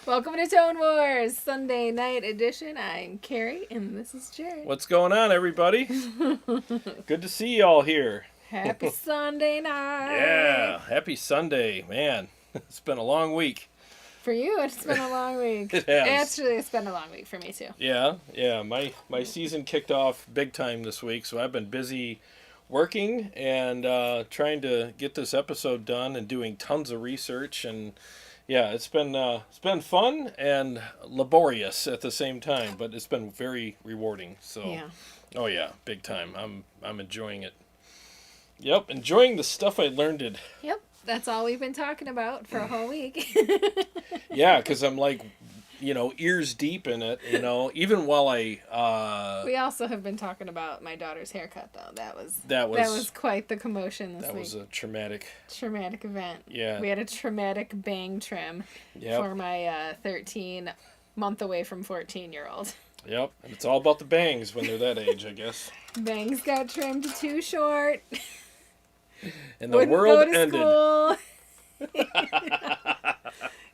Welcome to Tone Wars, Sunday night edition. I'm Carrie, and this is Jarrod. What's going on, everybody? Good to see you all here. Happy Sunday night. Yeah, happy Sunday. Man, it's been a long week. For you, it's been a long week. It has. Actually, it's been a long week for me, too. Yeah. My season kicked off big time this week, so I've been busy working and trying to get this episode done and doing tons of research. And yeah, it's been fun and laborious at the same time, but it's been very rewarding. So Yeah. Oh yeah, big time. I'm enjoying it. Yep, enjoying the stuff I learned it. Yep, that's all we've been talking about for a whole week. Yeah, because I'm like, ears deep in it, even while I... We also have been talking about my daughter's haircut, though. That was quite the commotion this week. That was a traumatic event. Yeah. We had a traumatic bang trim for my 13-month away from 14-year-old. Yep, and it's all about the bangs when they're that age, I guess. Bangs got trimmed too short. And the world ended. School.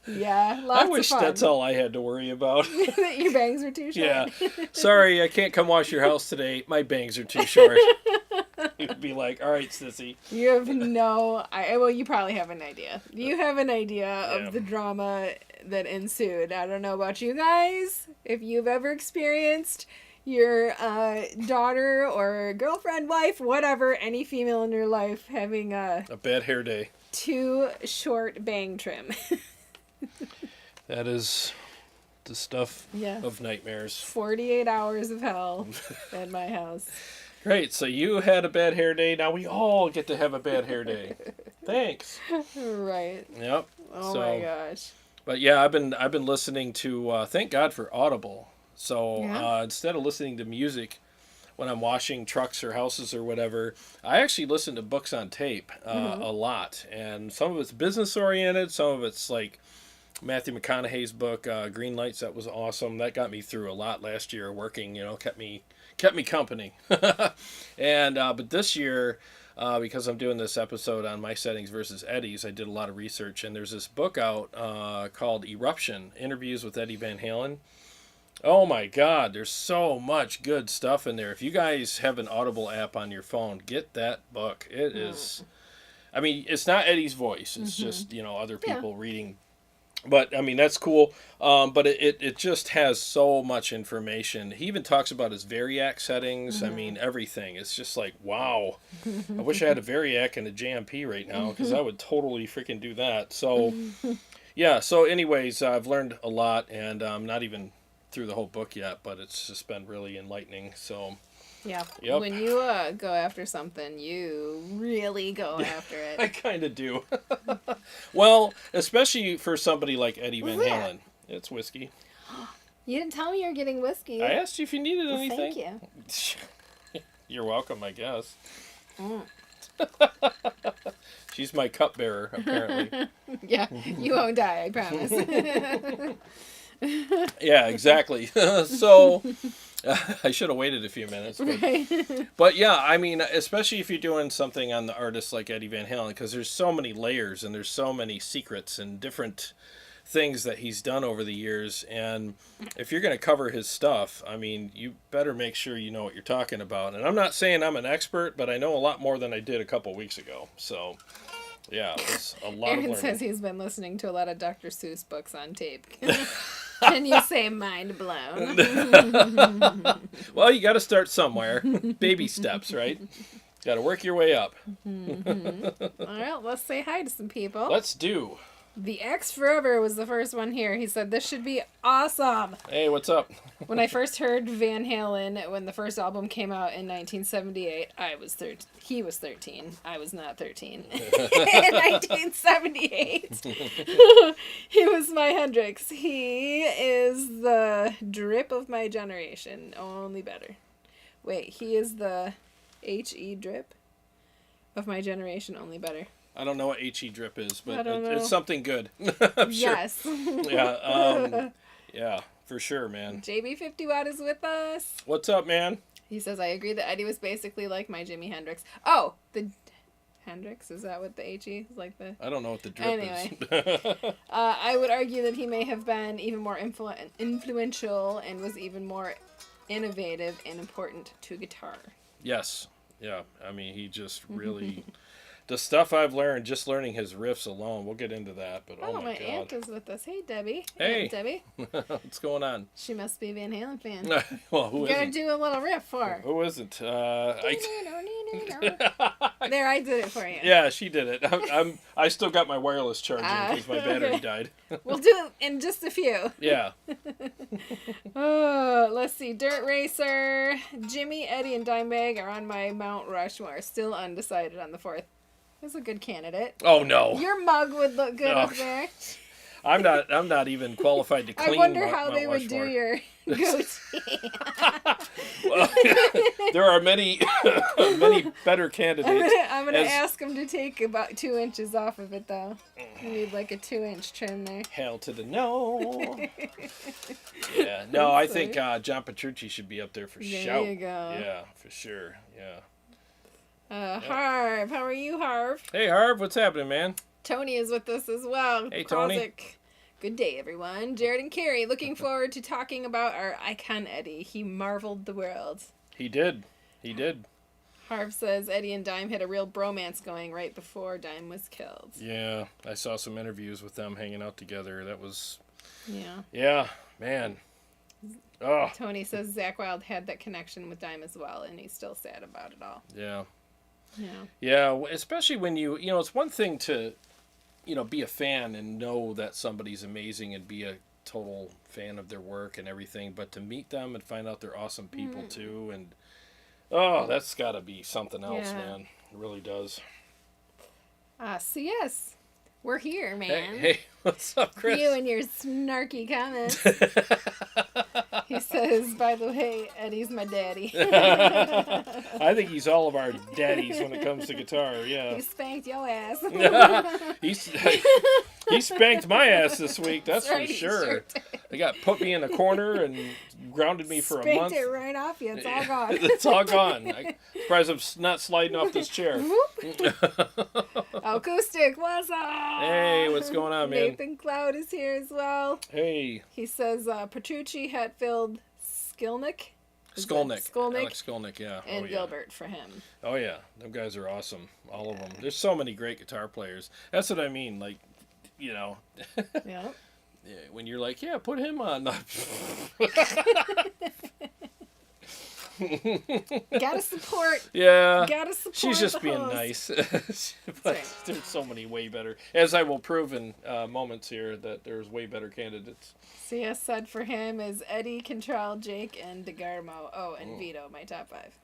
Yeah, lots I wish of fun. that's all I had to worry about. That your bangs were too short. Yeah. Sorry, I can't come wash your house today. My bangs are too short. You'd be like, all right, sissy. You have well, you probably have an idea. You have an idea of the drama that ensued. I don't know about you guys. If you've ever experienced your daughter or girlfriend, wife, whatever, any female in your life having a bad hair day. Too short bang trim. That is the stuff of nightmares. 48 hours of hell at my house. Great, so you had a bad hair day. Now we all get to have a bad hair day. Thanks. Right. Yep. Oh my gosh. But yeah, I've been listening to thank God for Audible. So instead of listening to music when I'm washing trucks or houses or whatever, I actually listen to books on tape a lot. And some of it's business oriented, some of it's like Matthew McConaughey's book, Green Lights. That was awesome. That got me through a lot last year working, kept me company. And but this year, because I'm doing this episode on my settings versus Eddie's, I did a lot of research, and there's this book out called Eruption, Interviews with Eddie Van Halen. Oh my God, there's so much good stuff in there. If you guys have an Audible app on your phone, get that book. It is, I mean, it's not Eddie's voice. It's just, other people reading. But, I mean, that's cool. But it just has so much information. He even talks about his Variac settings. I mean, everything. It's just like, wow. I wish I had a Variac and a JMP right now, because I would totally freaking do that. So, yeah. So, anyways, I've learned a lot, and I'm not even through the whole book yet, but it's just been really enlightening. So, yeah. Yep. When you go after something, you really go after it. I kind of do. Well, especially for somebody like Eddie Van Halen. It's whiskey. You didn't tell me you were getting whiskey. I asked you if you needed anything. Thank you. You're welcome, I guess. She's my cupbearer, apparently. Yeah, you won't die, I promise. Yeah, exactly. So, I should have waited a few minutes. But yeah, I mean, especially if you're doing something on the artist like Eddie Van Halen, because there's so many layers and there's so many secrets and different things that he's done over the years. And if you're going to cover his stuff, I mean, you better make sure you know what you're talking about. And I'm not saying I'm an expert, but I know a lot more than I did a couple weeks ago. So, yeah, it's a lot of learning. Aaron says he's been listening to a lot of Dr. Seuss books on tape. Can you say mind blown? Well, you got to start somewhere. Baby steps, right? Got to work your way up. All right, let's say hi to some people. Let's do. The X Forever was the first one here. He said, this should be awesome. Hey, what's up? When I first heard Van Halen, when the first album came out in 1978, he was 13. I was not 13. In 1978, he was my Hendrix. He is the drip of my generation, only better. Wait, he is the H.E. drip of my generation, only better. I don't know what HE drip is, but it's something good. I'm sure. Yes. Yeah, for sure, man. JB50 Watt is with us. What's up, man? He says, I agree that Eddie was basically like my Jimi Hendrix. Oh, Hendrix, is that what the HE is like? I don't know what the drip is. I would argue that he may have been even more influential and was even more innovative and important to guitar. Yes. Yeah. I mean, he just really... The stuff I've learned, just learning his riffs alone, we'll get into that, but oh my God. Aunt is with us. Hey, Debbie. Hey. Aunt Debbie. What's going on? She must be a Van Halen fan. Well, who isn't? Gotta do a little riff for her. Who isn't? There, I did it for you. Yeah, she did it. I still got my wireless charging because my battery died. We'll do it in just a few. Yeah. Oh, let's see. Dirt Racer, Jimmy, Eddie, and Dimebag are on my Mount Rushmore. Still undecided on the 4th. That's a good candidate. Oh no. Your mug would look good up there. I'm not even qualified to clean. I wonder how Mount they would Rushmore. do your goatee. Well, there are many better candidates. I'm gonna ask them to take about 2 inches off of it though. You need like a 2-inch trim there. Hell to the no. Yeah. No, I think John Petrucci should be up there for shout. There you go. Yeah, for sure. Yeah. Harv, how are you, Harv? Hey, Harv, what's happening, man? Tony is with us as well. Hey, Tony. Prozic. Good day, everyone. Jarrod and Carrie, looking forward to talking about our icon Eddie. He marveled the world. He did. He did. Harv says Eddie and Dime had a real bromance going right before Dime was killed. Yeah, I saw some interviews with them hanging out together. That was... Yeah. Yeah, man. Oh. Tony says Zakk Wylde had that connection with Dime as well, and he's still sad about it all. Yeah. Yeah. Yeah, especially when it's one thing to, be a fan and know that somebody's amazing and be a total fan of their work and everything, but to meet them and find out they're awesome people too, and that's got to be something else, man. It really does. So yes, we're here, man. Hey, what's up, Chris? You and your snarky comments. He says, by the way, Eddie's my daddy. I think he's all of our daddies when it comes to guitar, yeah. He spanked your ass. He spanked my ass this week, that's right, for sure. Sure They put me in a corner and grounded me for a month. Spanked it right off you. It's all gone. It's all gone. I'm surprised I'm not sliding off this chair. Acoustic, what's up? Hey, what's going on, man? Nathan Cloud is here as well. Hey. He says Petrucci, Hetfield, Skolnick. Alex Skolnick, yeah. And Gilbert for him. Oh, yeah. Them guys are awesome. All of them. There's so many great guitar players. That's what I mean. Like, Yeah. When you're like, yeah, put him on. Gotta support. Yeah. Gotta support. She's just the being host. Nice. But there's so many way better. As I will prove in moments here that there's way better candidates. CS said for him is Eddie, Cantrell, Jake, and DeGarmo. Oh, and Vito, my top 5.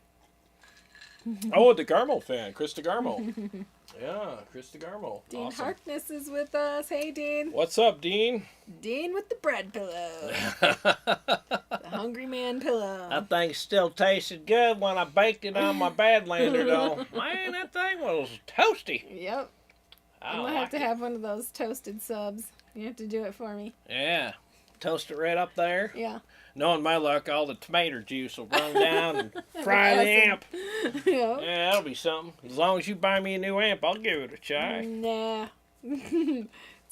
Oh, a DeGarmo fan. Chris DeGarmo. Yeah, Chris DeGarmo. Dean awesome. Harkness is with us. Hey, Dean. What's up, Dean? Dean with the bread pillow. The hungry man pillow. That thing still tasted good when I baked it on my Badlander, though. Man, that thing was toasty. Yep. I'm going to have to have one of those toasted subs. You have to do it for me. Yeah. Toast it right up there. Yeah. Knowing my luck, all the tomato juice will run down and fry the amp. Yeah. Yeah, that'll be something. As long as you buy me a new amp, I'll give it a try. Nah.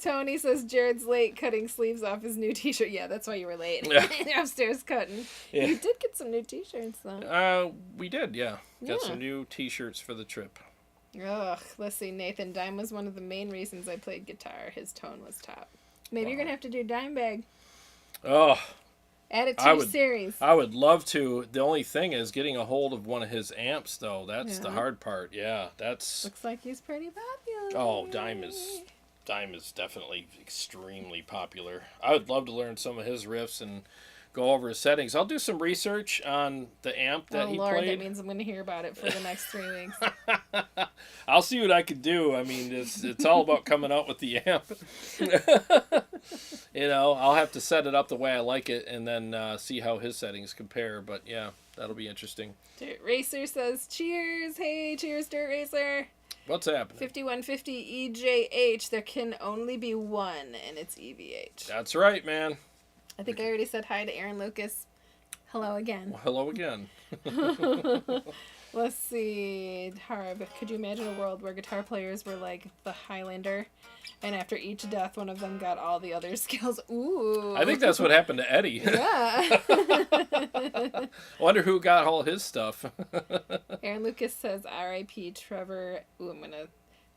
Tony says Jared's late cutting sleeves off his new t-shirt. Yeah, that's why you were late. You're upstairs cutting. Yeah. You did get some new t-shirts, though. We did, yeah. Got some new t-shirts for the trip. Ugh, let's see. Nathan, Dime was one of the main reasons I played guitar. His tone was top. Maybe you're going to have to do Dimebag. Oh. Add it to your series. I would love to. The only thing is getting a hold of one of his amps, though. That's the hard part. Yeah, that's... Looks like he's pretty popular. Oh, Dime is definitely extremely popular. I would love to learn some of his riffs and go over his settings. I'll do some research on the amp that he played. That means I'm going to hear about it for the next 3 weeks. I'll see what I can do. I mean, it's all about coming out with the amp. I'll have to set it up the way I like it and then see how his settings compare. But yeah, that'll be interesting. Dirt Racer says, cheers. Hey, cheers, Dirt Racer. What's happening? 5150 EJH. There can only be one, and it's EVH. That's right, man. I think I already said hi to Aaron Lucas. Hello again. Well, hello again. Let's see. Harv, could you imagine a world where guitar players were like the Highlander, and after each death, one of them got all the other skills? Ooh. I think that's what happened to Eddie. Yeah. I wonder who got all his stuff. Aaron Lucas says R.I.P. Trevor. Ooh, I'm gonna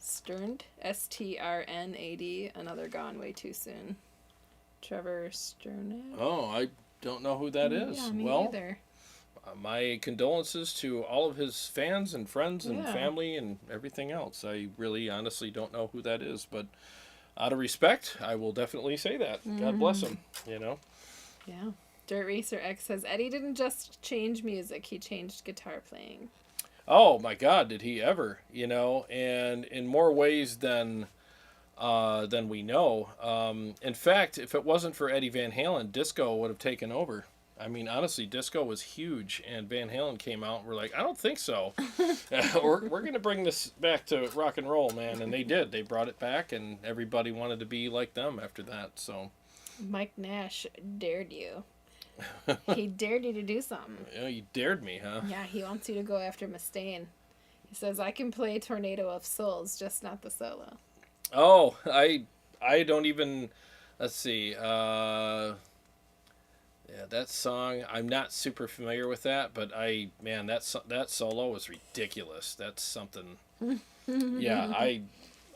Strnad. Strnad. Another gone way too soon. Trevor Strnad. Oh, I don't know who that is. Yeah, me well, either. My condolences to all of his fans and friends and family and everything else. I really honestly don't know who that is, but out of respect, I will definitely say that. God bless him, you know. Yeah. Dirt Racer X says Eddie didn't just change music, he changed guitar playing. Oh my God, did he ever, you know, and in more ways than we know. In fact, if it wasn't for Eddie Van Halen, disco would have taken over. I mean, honestly, disco was huge, and Van Halen came out and we're like, I don't think so. we're going to bring this back to rock and roll, man. And they did. They brought it back, and everybody wanted to be like them after that. So, Mike Nash dared you. He dared you to do something. Yeah, you dared me, huh? Yeah, he wants you to go after Mustaine. He says, I can play Tornado of Souls, just not the solo. Oh, I don't even, let's see, yeah, that song, I'm not super familiar with that, but that solo was ridiculous. That's something, yeah,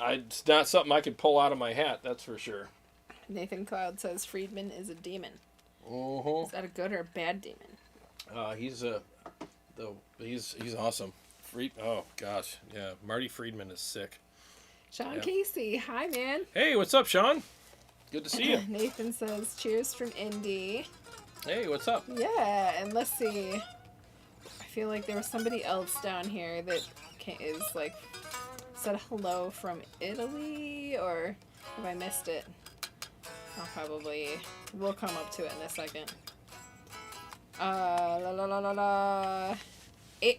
it's not something I could pull out of my hat, that's for sure. Nathan Cloud says Friedman is a demon. Uh-huh. Is that a good or a bad demon? He's awesome. Oh gosh, yeah, Marty Friedman is sick. Sean Casey, hi man. Hey, what's up, Sean? Good to see you. Nathan says cheers from Indy. Hey, what's up? Yeah, and let's see. I feel like there was somebody else down here that is like said hello from Italy, or have I missed it? We'll come up to it in a second.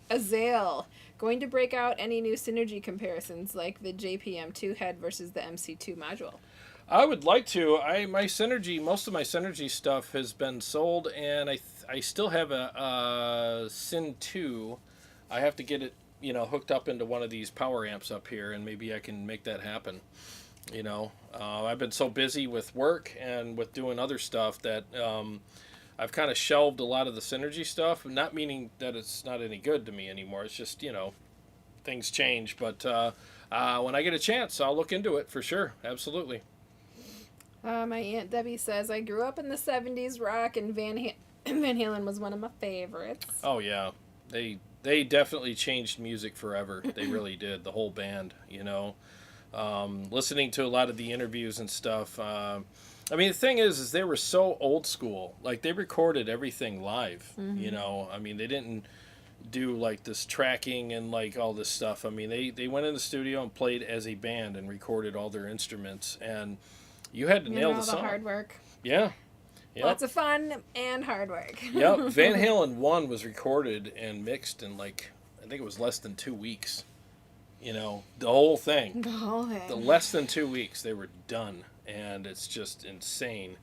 Azale. Going to break out any new synergy comparisons like the JPM2 head versus the MC2 module? I would like to. Most of my synergy stuff has been sold, and I still have a Syn 2. I have to get it, hooked up into one of these power amps up here, and maybe I can make that happen. I've been so busy with work and with doing other stuff that I've kind of shelved a lot of the synergy stuff, not meaning that it's not any good to me anymore. It's just, things change. But when I get a chance, I'll look into it for sure. Absolutely. My Aunt Debbie says, I grew up in the 70s rock, and Van Halen was one of my favorites. Oh, yeah. They definitely changed music forever. They really did. The whole band, Listening to a lot of the interviews and stuff. The thing is they were so old school. Like, they recorded everything live, they didn't do, like, this tracking and, like, all this stuff. They went in the studio and played as a band and recorded all their instruments, and you had to nail the song. Hard work. Yeah. Yep. Lots of fun and hard work. Yep. Van Halen 1 was recorded and mixed in, like, I think it was less than 2 weeks. The whole thing. The whole thing. The less than 2 weeks, they were done. And it's just insane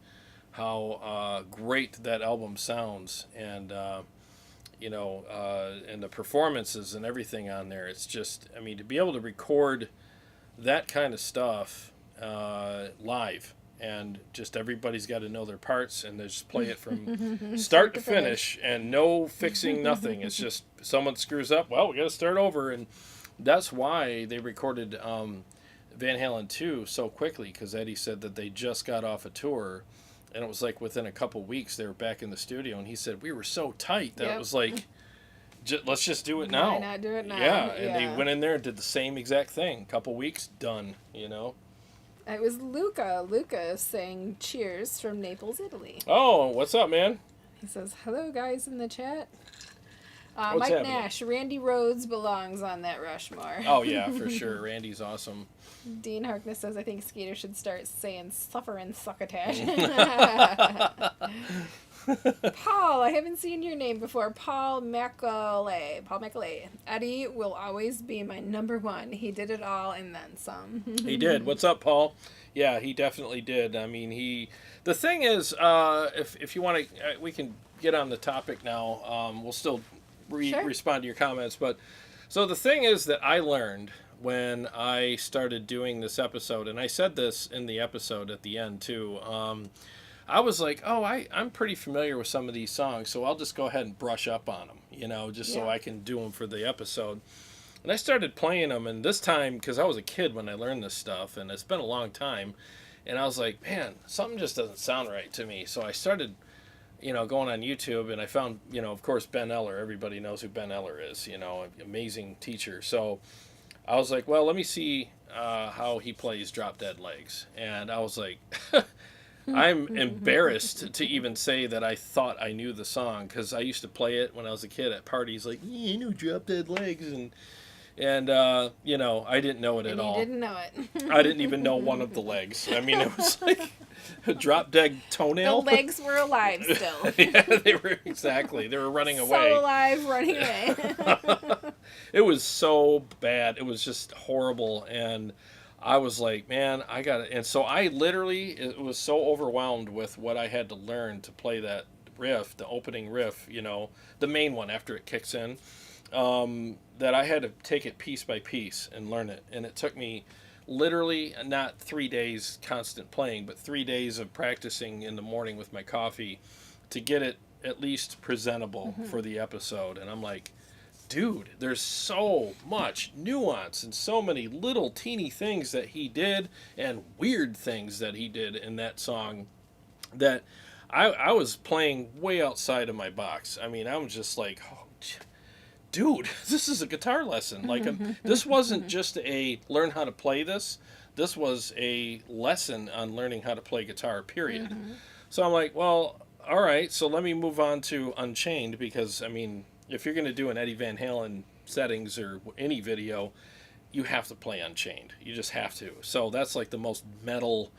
how great that album sounds. And, and the performances and everything on there. It's just, to be able to record that kind of stuff live, and just everybody's got to know their parts, and they just play it from start to finish, and no fixing, nothing. It's just someone screws up, well, we got to start over. And that's why they recorded Van Halen 2 so quickly, because Eddie said that they just got off a tour, and it was like within a couple weeks they were back in the studio, and he said we were so tight that it was like, let's just do it now. Why not do it now? Yeah, and they went in there and did the same exact thing. Couple weeks, done, It was Luca. Luca saying cheers from Naples, Italy. Oh, what's up, man? He says, hello, guys in the chat. What's Mike happening? Nash, Randy Rhoads belongs on that Rushmore. Oh, yeah, for sure. Randy's awesome. Dean Harkness says, I think Skeeter should start saying suffering succotash. Paul, I haven't seen your name before. Paul McAulay. Eddie will always be my number one. He did it all and then some. He did. What's up, Paul? Yeah, he definitely did. I mean, the thing is, if you want to, we can get on the topic now. We'll still Sure. respond to your comments, but so the thing is that I learned when I started doing this episode, and I said this in the episode at the end too. I was like, oh, I'm pretty familiar with some of these songs, so I'll just go ahead and brush up on them, just so I can do them for the episode. And I started playing them, and this time, because I was a kid when I learned this stuff, and it's been a long time, and I was like, man, something just doesn't sound right to me. So I started, going on YouTube, and I found, of course, Ben Eller. Everybody knows who Ben Eller is, an amazing teacher. So I was like, well, let me see how he plays Drop Dead Legs. And I was like, I'm embarrassed to even say that I thought I knew the song, because I used to play it when I was a kid at parties, like, yeah, I know Drop Dead Legs, and I didn't know it at all. You didn't know it. I didn't even know one of the legs. I mean, it was like a drop dead toenail. The legs were alive still. Yeah, they were, exactly. They were running away. So alive, running away. It was so bad. It was just horrible. And I was like, man, I got it. And so I literally was so overwhelmed with what I had to learn to play that riff, the opening riff, the main one after it kicks in. That I had to take it piece by piece and learn it. And it took me literally not 3 days constant playing, but 3 days of practicing in the morning with my coffee to get it at least presentable for the episode. And I'm like, dude, there's so much nuance and so many little teeny things that he did and weird things that he did in that song that I was playing way outside of my box. I mean, I was just like, oh, dude, this is a guitar lesson. Like, this wasn't just a learn how to play this. This was a lesson on learning how to play guitar, period. So I'm like, well, all right, so let me move on to Unchained, because, I mean, if you're going to do an Eddie Van Halen settings or any video, you have to play Unchained. You just have to. So that's like the most metal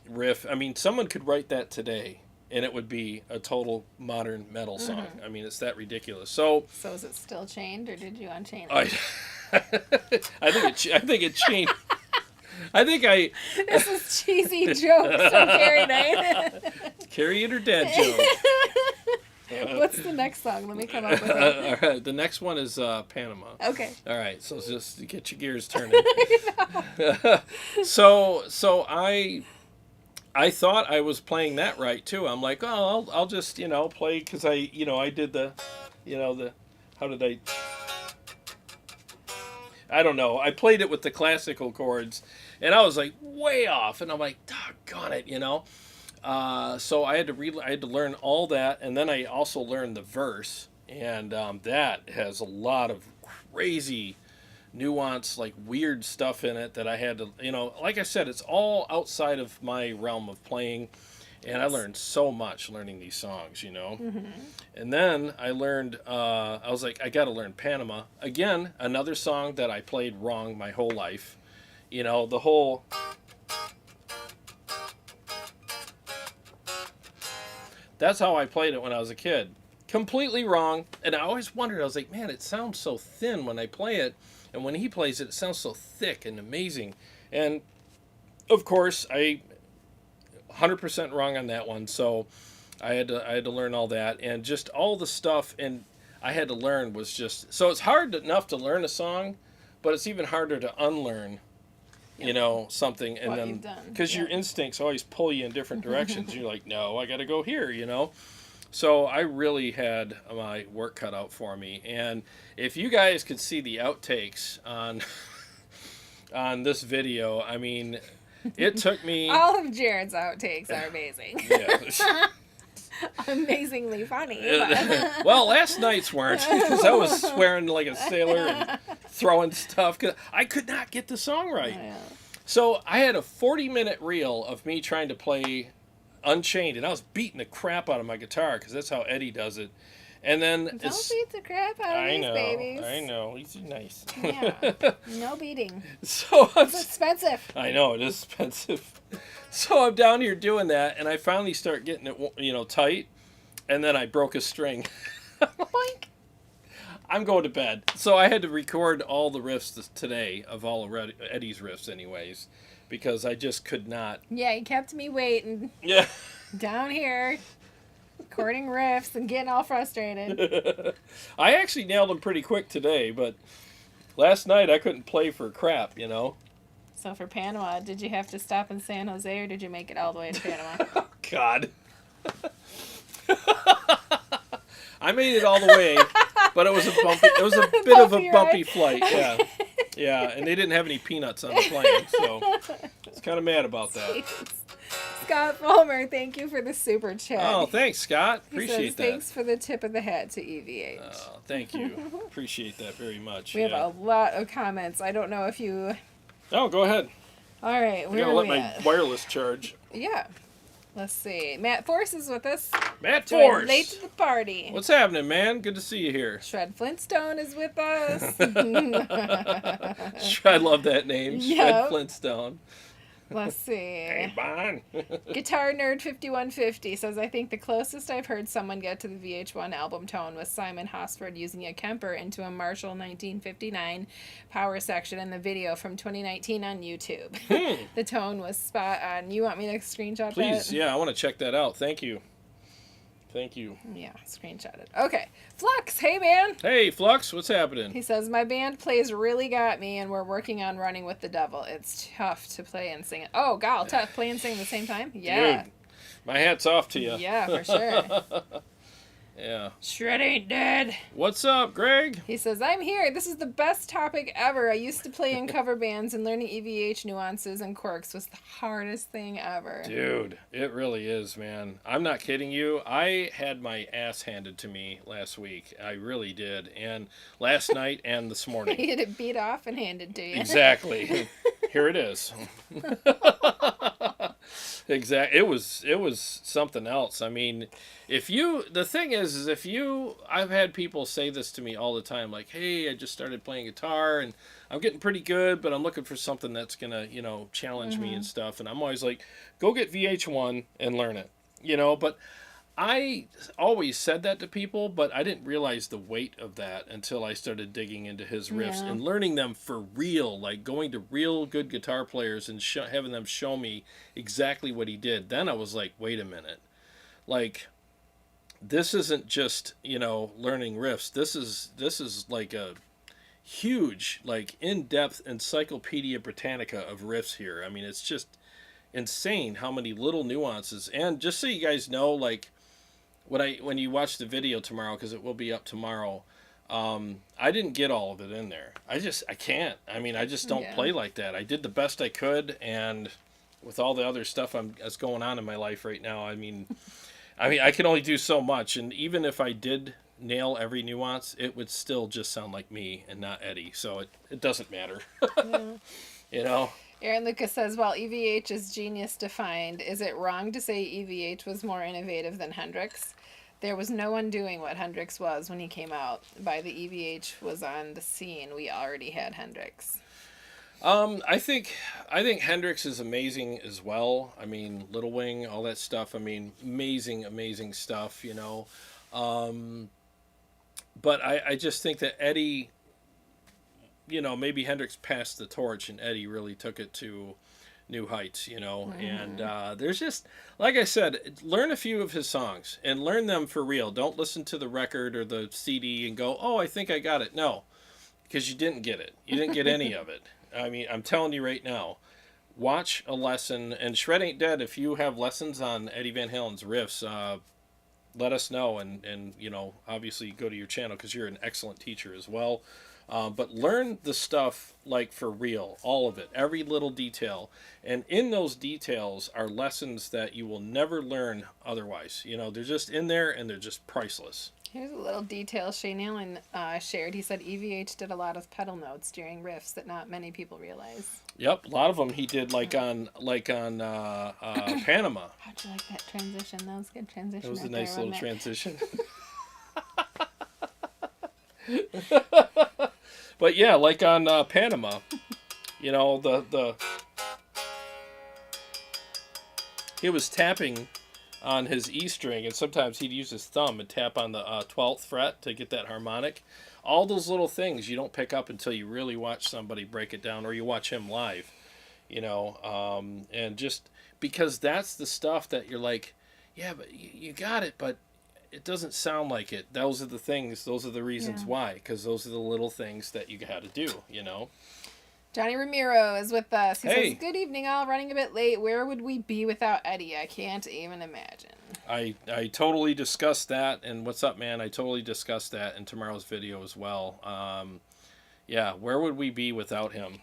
riff. I mean, someone could write that today, and it would be a total modern metal song. I mean, it's that ridiculous. So is it still chained, or did you unchain it? I think it changed. This is cheesy jokes from Carrie Night. Carrie and her dad joke. What's the next song? Let me come up with it. All right, the next one is Panama. Okay. All right, so just to get your gears turning. So I thought I was playing that right too. I'm like, oh, I'll just play, because I did the how did I don't know. I played it with the classical chords, and I was like way off, and I'm like, doggone it, So I had to learn all that, and then I also learned the verse, and that has a lot of crazy nuance, like weird stuff in it that I had to, like I said, it's all outside of my realm of playing, and I learned so much learning these songs, And then I learned, I was like, I got to learn Panama. Again, another song that I played wrong my whole life. The whole... That's how I played it when I was a kid. Completely wrong. And I always wondered, I was like, man, it sounds so thin when I play it. And when he plays it, it sounds so thick and amazing. And, of course, I 100% wrong on that one. So I had to learn all that. And just all the stuff and I had to learn was just... So it's hard enough to learn a song, but it's even harder to unlearn, something. And then... Because your instincts always pull you in different directions. You're like, no, I got to go here, So I really had my work cut out for me. And if you guys could see the outtakes on this video, I mean, it took me... All of Jarrod's outtakes are amazing. Yeah. Amazingly funny. Well, last night's weren't, because I was swearing like a sailor and throwing stuff, because I could not get the song right. Oh, yeah. So I had a 40-minute reel of me trying to play Unchained, and I was beating the crap out of my guitar, because that's how Eddie does it. And then don't beat the crap out of these babies. I know, he's nice. Yeah, no beating. So it's expensive. I know, it is expensive. So I'm down here doing that, and I finally start getting it, tight, and then I broke a string. Boink. I'm going to bed. So I had to record all the riffs today of all of Eddie's riffs, anyways, because I just could not. Yeah, he kept me waiting. Yeah. Down here, recording riffs and getting all frustrated. I actually nailed them pretty quick today, but last night I couldn't play for crap, you know. So for Panama, did you have to stop in San Jose, or did you make it all the way to Panama? Oh, God. I made it all the way, but it was a bumpy. It was a bit of a bumpy flight. Yeah, yeah, and they didn't have any peanuts on the plane, so I was kind of mad about that. Jeez. Scott Fulmer, thank you for the super chat. Oh, thanks, Scott. Appreciate that. Thanks for the tip of the hat to EVH. Oh, thank you. Appreciate that very much. We have a lot of comments. I don't know if you... Oh, go ahead. All right, I gotta let my wireless charge. Yeah. Let's see. Matt Force is with us. Matt Force! Late to the party. What's happening, man? Good to see you here. Shred Flintstone is with us. I love that name. Yep. Shred Flintstone. Let's see. Hey, Bon. Guitar Nerd 5150 says, I think the closest I've heard someone get to the VH1 album tone was Simon Hosford using a Kemper into a Marshall 1959 power section in the video from 2019 on YouTube. The tone was spot on. You want me to screenshot that? Please, yeah, I want to check that out. Thank you. Thank you. Yeah, screenshot it. Okay. Flux, hey man. Hey, Flux, what's happening? He says, my band plays Really Got Me, and we're working on Running with the Devil. It's tough to play and sing it. Oh, God, tough play and sing at the same time? Yeah. Dude, my hat's off to you. Yeah, for sure. Yeah. Shred ain't dead. What's up, Greg? He says, I'm here. This is the best topic ever. I used to play in cover bands, and learning EVH nuances and quirks was the hardest thing ever. Dude, it really is, man. I'm not kidding you. I had my ass handed to me last week. I really did. And last night and this morning. You had it beat off and handed to you. Exactly. Here it is. Exactly. It was something else. I mean, the thing is if I've had people say this to me all the time, like, hey, I just started playing guitar and I'm getting pretty good, but I'm looking for something that's gonna, challenge me and stuff. And I'm always like, go get VH1 and learn it, but I always said that to people, but I didn't realize the weight of that until I started digging into his riffs and learning them for real, like going to real good guitar players and having them show me exactly what he did. Then I was like, wait a minute. Like, this isn't just, learning riffs. This is like a huge, like, in-depth Encyclopedia Britannica of riffs here. I mean, it's just insane how many little nuances. And just so you guys know, like, when you watch the video tomorrow, because it will be up tomorrow, I didn't get all of it in there. I can't. I mean, I just don't play like that. I did the best I could, and with all the other stuff that's going on in my life right now, I mean, I can only do so much. And even if I did nail every nuance, it would still just sound like me and not Eddie. So it doesn't matter. Aaron Lucas says, while EVH is genius defined, is it wrong to say EVH was more innovative than Hendrix? There was no one doing what Hendrix was when he came out. By the EVH was on the scene, we already had Hendrix. I think Hendrix is amazing as well. I mean, Little Wing, all that stuff. I mean, amazing stuff, But I just think that Eddie, maybe Hendrix passed the torch and Eddie really took it to new heights, And there's just, like I said, learn a few of his songs and learn them for real. Don't listen to the record or the CD and go, oh, I think I got it. No, because you didn't get it. You didn't get any of it. I mean, I'm telling you right now, watch a lesson. And Shred Ain't Dead, if you have lessons on Eddie Van Halen's riffs, let us know. And obviously go to your channel because you're an excellent teacher as well. But learn the stuff like for real, all of it, every little detail. And in those details are lessons that you will never learn otherwise. They're just in there and they're just priceless. Here's a little detail Shane Allen shared. He said EVH did a lot of pedal notes during riffs that not many people realize. Yep, a lot of them he did like on Panama. How'd you like that transition? That was a good transition. It was right a nice there, little transition. But yeah, like on Panama, the he was tapping on his E string, and sometimes he'd use his thumb and tap on the 12th fret to get that harmonic. All those little things you don't pick up until you really watch somebody break it down or you watch him live. and just because that's the stuff that you're like, yeah, but you got it, but it doesn't sound like it. Those are the things, those are the reasons why, because those are the little things that you got to do. Johnny Ramiro is with us. He Hey. says, good evening, all. Running a bit late. Where would we be without Eddie? I can't even imagine. I totally discussed that, and what's up, man? I totally discussed that in tomorrow's video as well. Yeah, where would we be without him?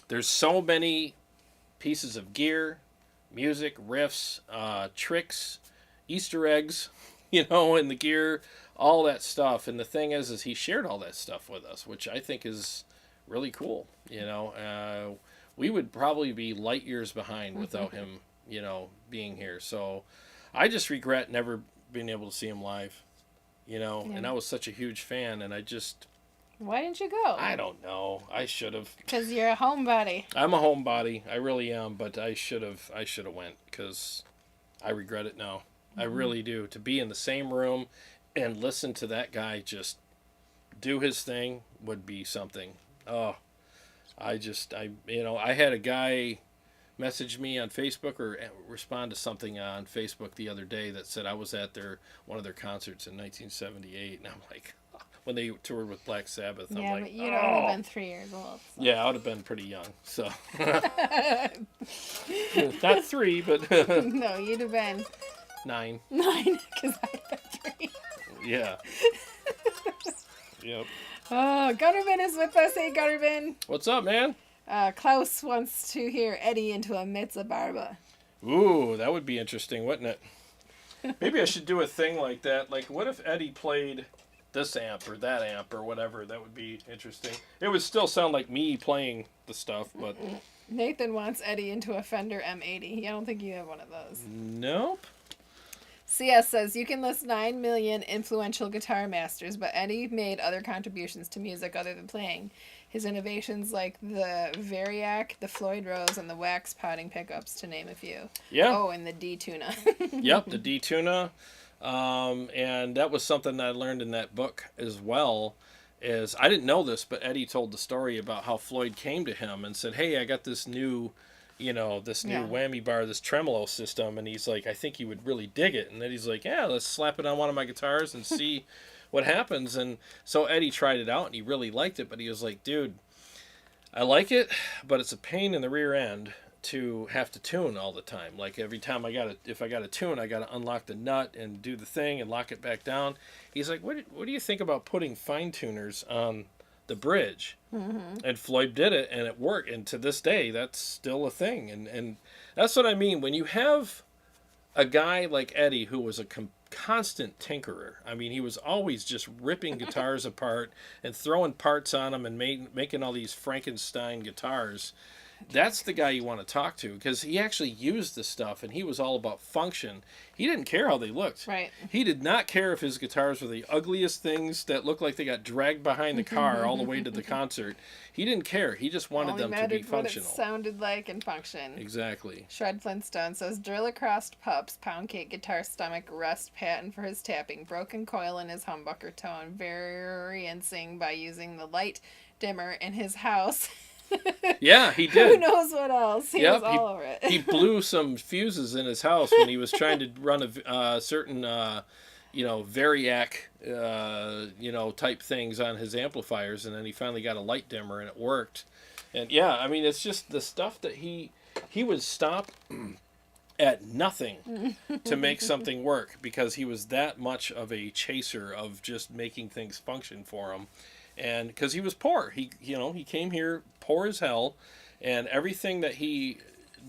There's so many pieces of gear, music, riffs, tricks, Easter eggs, in the gear, all that stuff. And the thing is he shared all that stuff with us, which I think is really cool. We would probably be light years behind without him, being here. So I just regret never being able to see him live, and I was such a huge fan, and Why didn't you go? I don't know. I should have. Because you're a homebody. I'm a homebody. I really am, but I should have went, because I regret it now. I really do. To be in the same room and listen to that guy just do his thing would be something. Oh, I had a guy message me on Facebook or respond to something on Facebook the other day that said I was at one of their concerts in 1978, and I'm like, when they toured with Black Sabbath, I'm like, but you'd only been 3 years old. So. Yeah, I would have been pretty young, so. Not 3, but. No, you'd have been 9. 9, because I'd been 3. Yeah. Yep. Oh, Gutterman is with us. Hey, Gutterman. What's up, man? Klaus wants to hear Eddie into a Mitza Barba. Ooh, that would be interesting, wouldn't it? Maybe I should do a thing like that. Like, what if Eddie played this amp or that amp or whatever? That would be interesting. It would still sound like me playing the stuff, but... Nathan wants Eddie into a Fender M80. I don't think you have one of those. Nope. CS says, you can list 9 million influential guitar masters, but Eddie made other contributions to music other than playing. His innovations like the Variac, the Floyd Rose, and the wax potting pickups, to name a few. Yeah. Oh, and the D-Tuna. Yep, the D-Tuna. And that was something that I learned in that book as well. Is I didn't know this, but Eddie told the story about how Floyd came to him and said, hey, I got this new whammy bar, this tremolo system, and he's like, I think you would really dig it. And then he's like, yeah, let's slap it on one of my guitars and see what happens. And so Eddie tried it out and he really liked it, but he was like, dude, I like it, but it's a pain in the rear end to have to tune all the time. Like every time if I got to tune, I got to unlock the nut and do the thing and lock it back down. He's like, what do you think about putting fine tuners on the bridge? And Floyd did it and it worked, and to this day that's still a thing. And that's what I mean when you have a guy like Eddie who was a constant tinkerer. I mean, he was always just ripping guitars apart and throwing parts on them and making all these Frankenstein guitars. That's the guy you want to talk to, because he actually used the stuff and he was all about function. He didn't care how they looked. Right. He did not care if his guitars were the ugliest things that looked like they got dragged behind the car all the way to the concert. He didn't care. He just wanted them to be functional. What it sounded like and function. Exactly. Shred Flintstone says, drill across pups, pound cake guitar stomach, rust patent for his tapping, broken coil in his humbucker tone, variancing by using the light dimmer in his house. Yeah, he did. Who knows what else? He was all over it. He blew some fuses in his house when he was trying to run a certain, Variac, type things on his amplifiers, and then he finally got a light dimmer and it worked. And yeah, I mean, it's just the stuff that he would stop at nothing to make something work, because he was that much of a chaser of just making things function for him. And because he was poor, he came here poor as hell, and everything that he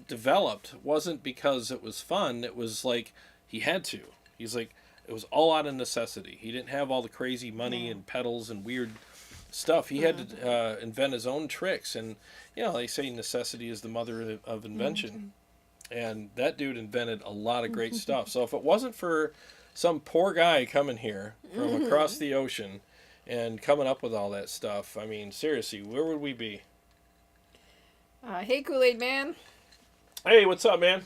developed wasn't because it was fun. It was like he had to. He's like, it was all out of necessity. He didn't have all the crazy money and pedals and weird stuff. He had to invent his own tricks, and they say necessity is the mother of invention. And that dude invented a lot of great stuff. So if it wasn't for some poor guy coming here from across the ocean and coming up with all that stuff, I mean, seriously, where would we be? Hey, Kool-Aid Man. Hey, what's up, man?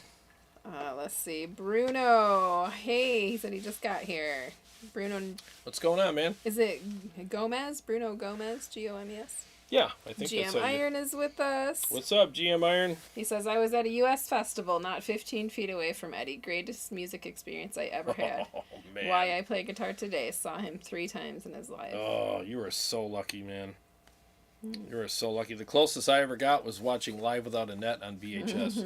Let's see. Bruno. Hey, he said he just got here. Bruno. What's going on, man? Is it Gomez? Bruno Gomez? Gomes? Yeah, I think GM that's how Iron is with us. What's up, GM Iron? He says, I was at a U.S. festival not 15 feet away from Eddie. Greatest music experience I ever had. Oh, man. Why I play guitar today. Saw him 3 times in his life. Oh, you are so lucky, man. You are so lucky. The closest I ever got was watching Live Without a Net on VHS.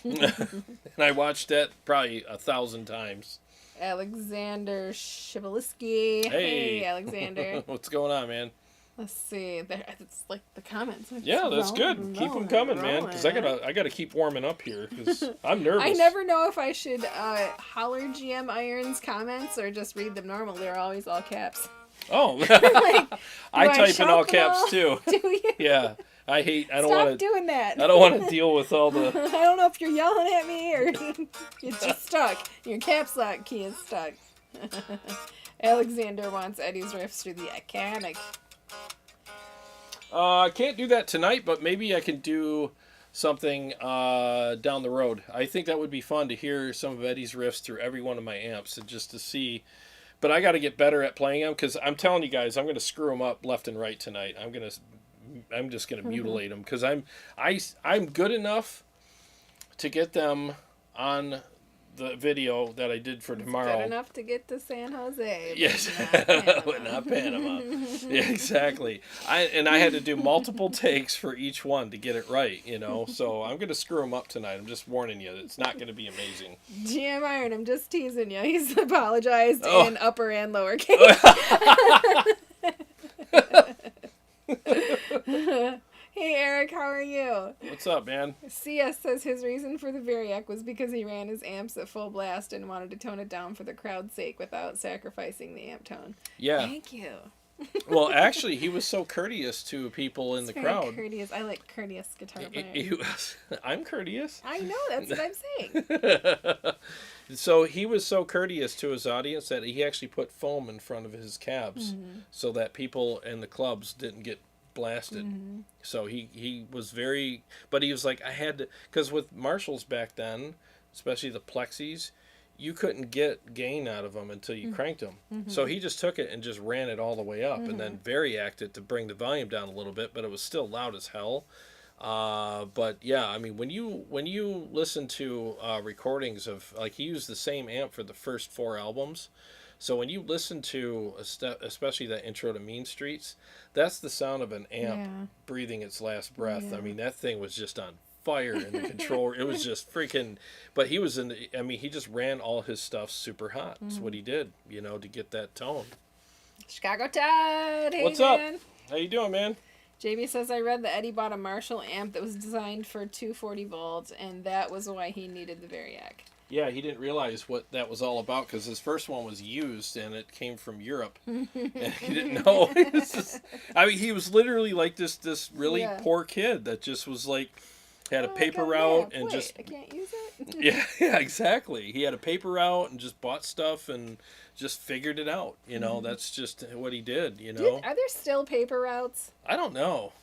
And I watched that probably 1,000 times. Alexander Shibaliski. Hey, Alexander. What's going on, man? Let's see. It's like the comments. Yeah, that's good. Keep them coming, man. Because I gotta keep warming up here. Because I'm nervous. I never know if I should holler GM Iron's comments or just read them normal. They're always all caps. Oh, like, I type in all caps too. Do you? Yeah, I don't Stop want to doing that. I don't want to deal with all the. I don't know if you're yelling at me or it's just stuck. Your caps lock key is stuck. Alexander wants Eddie's riffs through the mechanic. I can't do that tonight, but maybe I can do something down the road. I think that would be fun to hear some of Eddie's riffs through every one of my amps and just to see. But I got to get better at playing them because I'm telling you guys, I'm going to screw them up left and right tonight. I'm just going to mutilate them because I'm good enough to get them on the video that I did for tomorrow. Good enough to get to San Jose. Yes, but not Panama. Yeah, exactly. I had to do multiple takes for each one to get it right, So I'm going to screw them up tonight. I'm just warning you. It's not going to be amazing. GM Iron, I'm just teasing you. He's apologized in upper and lower case. Hey Eric, how are you? What's up, man? CS says his reason for the Variac was because he ran his amps at full blast and wanted to tone it down for the crowd's sake without sacrificing the amp tone. Yeah. Thank you. Well, actually, he was so courteous to people in the crowd. Courteous. I like courteous guitar players. I'm courteous. I know, that's what I'm saying. So he was so courteous to his audience that he actually put foam in front of his cabs so that people in the clubs didn't get blasted. So he was very, but he was like, I had to, because with Marshalls back then, especially the plexis, you couldn't get gain out of them until you cranked them. So he just took it and just ran it all the way up and then variaced it to bring the volume down a little bit, but it was still loud as hell. But yeah, I mean, when you listen to recordings of, like, he used the same amp for the first 4 albums. So when you listen to, especially that intro to Mean Streets, that's the sound of an amp breathing its last breath. Yeah. I mean, that thing was just on fire in the controller. It was just freaking, but he was he just ran all his stuff super hot. That's what he did, to get that tone. Chicago Todd, hey, what's man. up? How you doing, man? JB says, I read that Eddie bought a Marshall amp that was designed for 240 volts, and that was why he needed the Variac. Yeah, he didn't realize what that was all about because his first one was used and it came from Europe. And he didn't know. He was literally like this really poor kid that just was like, had a paper route and I can't use it? yeah, exactly. He had a paper route and just bought stuff and just figured it out. That's just what he did, Are there still paper routes? I don't know.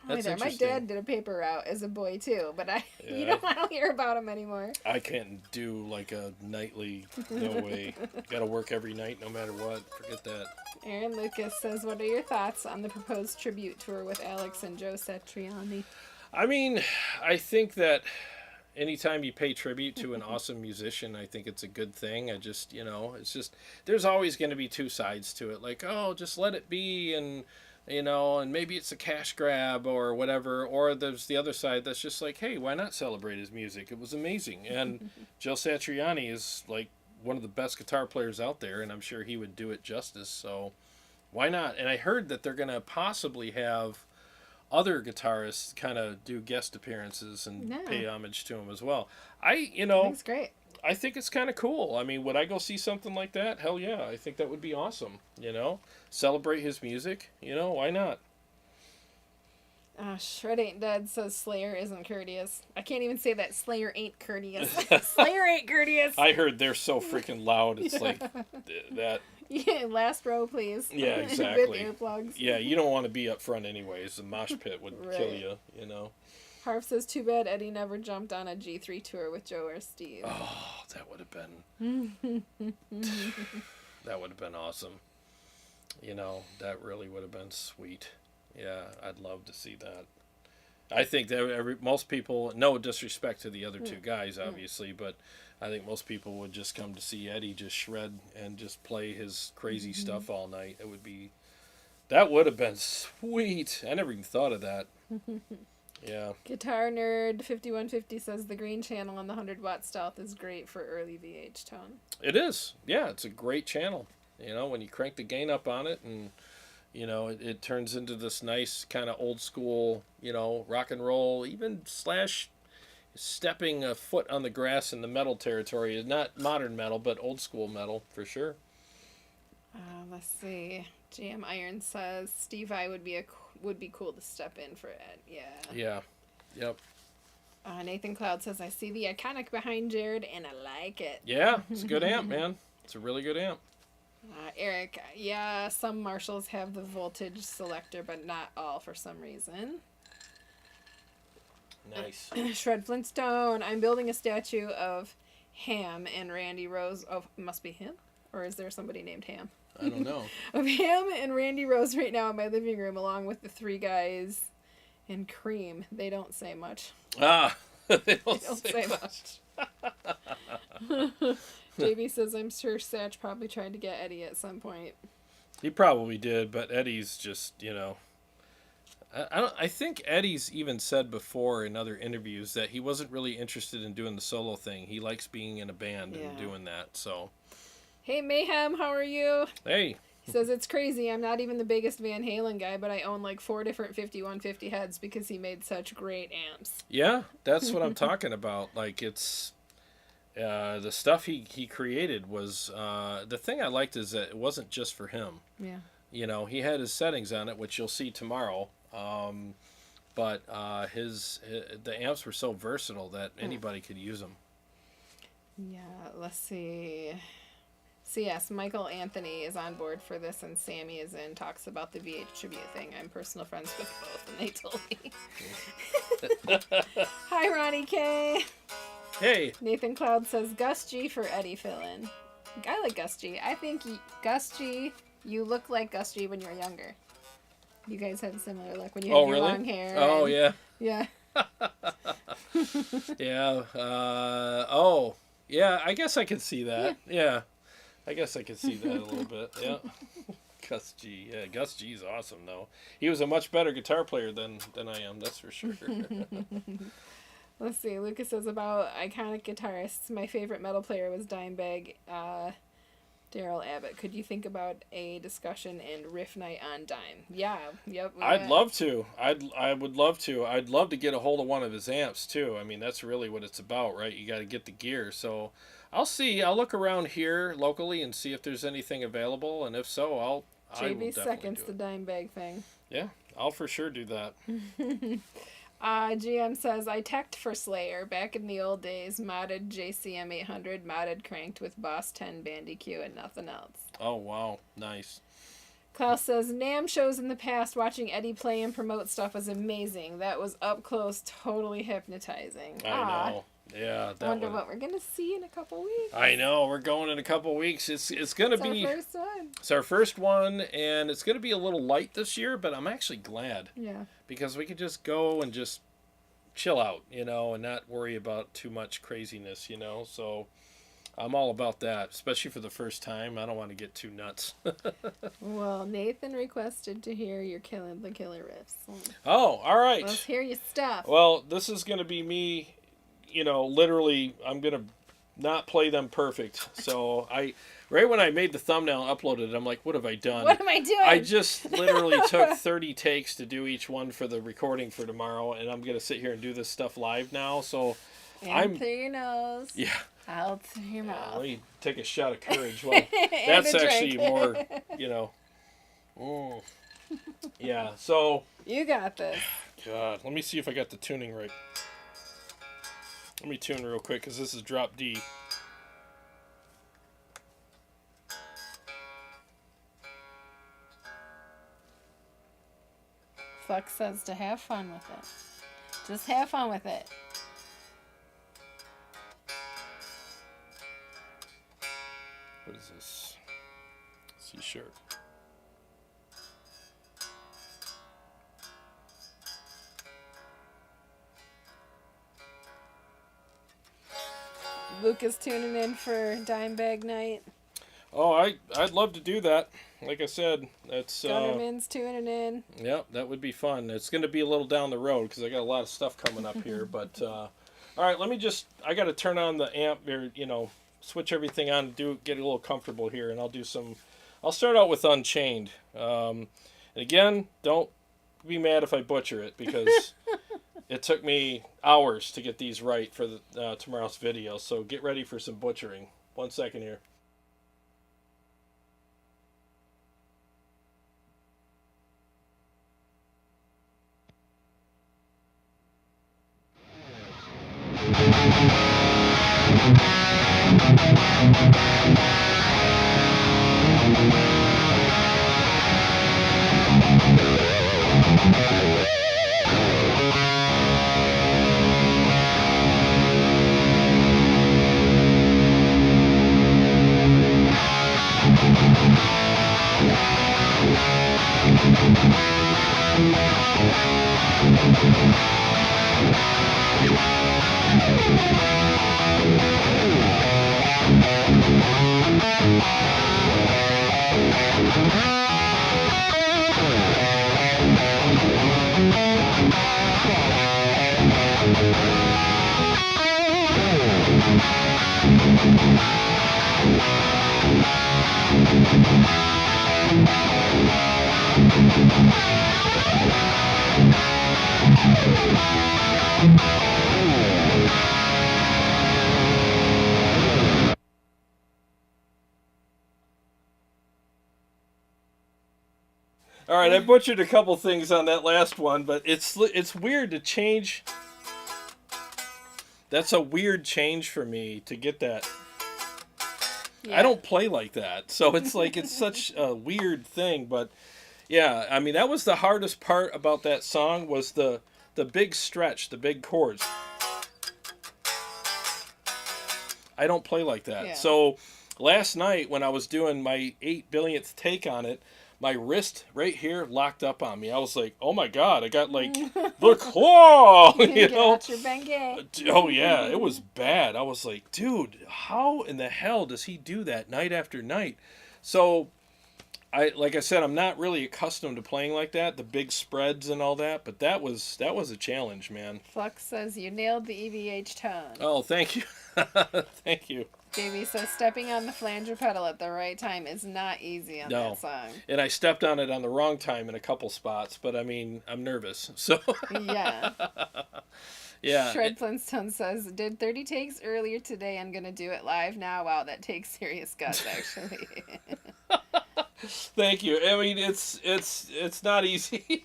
That's my dad did a paper route as a boy too, but I don't hear about him anymore. I can't do like a nightly, no way. Got to work every night no matter what. Forget that. Aaron Lucas says, what are your thoughts on the proposed tribute tour with Alex and Joe Satriani? I mean, I think that anytime you pay tribute to an awesome musician, I think it's a good thing. I just, it's just, there's always going to be 2 sides to it. Like, oh, just let it be and maybe it's a cash grab or whatever, or there's the other side that's just like, hey, why not celebrate his music? It was amazing. And Joe Satriani is like one of the best guitar players out there, and I'm sure he would do it justice, so why not? And I heard that they're going to possibly have other guitarists kind of do guest appearances and pay homage to him as well. That's great. I think it's kind of cool. I mean, would I go see something like that? Hell yeah. I think that would be awesome, Celebrate his music, why not? Shred Ain't Dead says Slayer isn't courteous. I can't even say that. Slayer ain't courteous. Slayer ain't courteous. I heard they're so freaking loud. It's like that. Yeah, last row, please. Yeah, exactly. With earplugs. Yeah, you don't want to be up front anyways. The mosh pit would kill you, Harf says, too bad Eddie never jumped on a G3 tour with Joe or Steve. Oh, that would have been... that would have been awesome. That really would have been sweet. Yeah, I'd love to see that. I think that most people, no disrespect to the other two guys, obviously, but I think most people would just come to see Eddie just shred and just play his crazy stuff all night. That would have been sweet. I never even thought of that. Yeah. Guitar Nerd 5150 says the green channel on the 100-watt Stealth is great for early VH tone. It is. Yeah, it's a great channel. When you crank the gain up on it and it turns into this nice kind of old school, rock and roll, even slash stepping a foot on the grass in the metal territory. Not modern metal, but old school metal for sure. Let's see. Jam Iron says Steve I would be cool to step in for Ed. Yeah. Yeah. Yep. Nathan Cloud says I see the iconic behind Jarrod and I like it. Yeah, it's a good amp, man. It's a really good amp. Eric, yeah, some Marshalls have the voltage selector, but not all for some reason. Nice. Shred Flintstone, I'm building a statue of Ham and Randy Rose. Oh, it must be him? Or is there somebody named Ham? I don't know. Of Ham and Randy Rose right now in my living room, along with the three guys and Cream. They don't say much. They don't say much. JB says, I'm sure Satch probably tried to get Eddie at some point. He probably did, but Eddie's just, I think Eddie's even said before in other interviews that he wasn't really interested in doing the solo thing. He likes being in a band and doing that, so. Hey, Mayhem, how are you? Hey. He says, it's crazy. I'm not even the biggest Van Halen guy, but I own like 4 different 5150 heads because he made such great amps. Yeah, that's what I'm talking about. Like, it's... the stuff he created was the thing I liked is that it wasn't just for him. Yeah. He had his settings on it, which you'll see tomorrow. But the amps were so versatile that anybody could use them. Yeah. Let's see. So yes, Michael Anthony is on board for this, and Sammy is in. Talks about the VH tribute thing. I'm personal friends with both, and they told me. Hi, Ronnie K. Hey. Nathan Cloud says Gus G for Eddie fill-in. I like Gus G. I think Gus G, you look like Gus G when you were younger. You guys had a similar look when you had your long hair. Oh, yeah. Yeah. Yeah. Yeah, I guess I could see that. Yeah. I guess I could see that a little bit. Yeah. Gus G. Yeah, Gus G's awesome, though. He was a much better guitar player than I am, that's for sure. Let's see. Lucas says about iconic guitarists. My favorite metal player was Dimebag Daryl Abbott. Could you think about a discussion and riff night on Dime? Yeah. Yep. I'd love to. I would love to. I'd love to get a hold of one of his amps, too. I mean, that's really what it's about, right? You got to get the gear. So I'll see. I'll look around here locally and see if there's anything available. And if so, I will JB definitely seconds do it. the Dimebag thing. Yeah, I'll for sure do that. GM says, I teched for Slayer. Back in the old days, modded JCM 800, modded cranked with Boss 10 Bandicoot and nothing else. Oh, wow. Nice. Klaus says, NAMM shows in the past, watching Eddie play and promote stuff was amazing. That was up close, totally hypnotizing. I know. Yeah. I wonder what we're going to see in a couple weeks. I know. We're going in a couple weeks. It's going to be... our first one. It's our first one, and it's going to be a little light this year, but I'm actually glad. Yeah. Because we could just go and just chill out, and not worry about too much craziness, So I'm all about that, especially for the first time. I don't want to get too nuts. Well, Nathan requested to hear your Killing the Killer riffs. Oh, all right. Let's hear your stuff. Well, this is going to be me, literally, I'm going to not play them perfect. So right when I made the thumbnail and uploaded it, I'm like, what have I done? What am I doing? I just literally took 30 takes to do each one for the recording for tomorrow, and I'm going to sit here and do this stuff live now. So through your nose. Yeah. Out through your mouth. Let me take a shot of courage. Well, that's actually more, Yeah, so... You got this. God, let me see if I got the tuning right. Let me tune real quick, because this is drop D. Flex says to have fun with it. Just have fun with it. What is this? C sharp. Lucas tuning in for Dimebag Night. Oh, I'd love to do that. Like I said, that's Gunnerman's tuning in. Yeah, that would be fun. It's going to be a little down the road because I got a lot of stuff coming up here. But all right, I got to turn on the amp here. Switch everything on, get a little comfortable here, and I'll start out with Unchained. And again, don't be mad if I butcher it because it took me hours to get these right for tomorrow's video. So get ready for some butchering. 1 second here. All right, I butchered a couple things on that last one, but it's weird to change. That's a weird change for me to get that. Yeah. I don't play like that, so it's like it's such a weird thing. But yeah, I mean that was the hardest part about that song was the big stretch, the big chords. I don't play like that. Yeah. So last night when I was doing my 8 billionth take on it, my wrist right here locked up on me. I was like, oh my God, I got like the claw, you know? Out your Bengay. Oh yeah, it was bad. I was like, dude, how in the hell does he do that night after night? So, like I said, I'm not really accustomed to playing like that, the big spreads and all that, but that was a challenge, man. Flux says you nailed the EVH tone. Oh, thank you. Thank you. JB says stepping on the flanger pedal at the right time is not easy on that song. And I stepped on it on the wrong time in a couple spots, but I mean, I'm nervous. So yeah. Yeah. Shred Flintstone says, did 30 takes earlier today. I'm going to do it live now. Wow, that takes serious guts, actually. Thank you. I mean, it's not easy.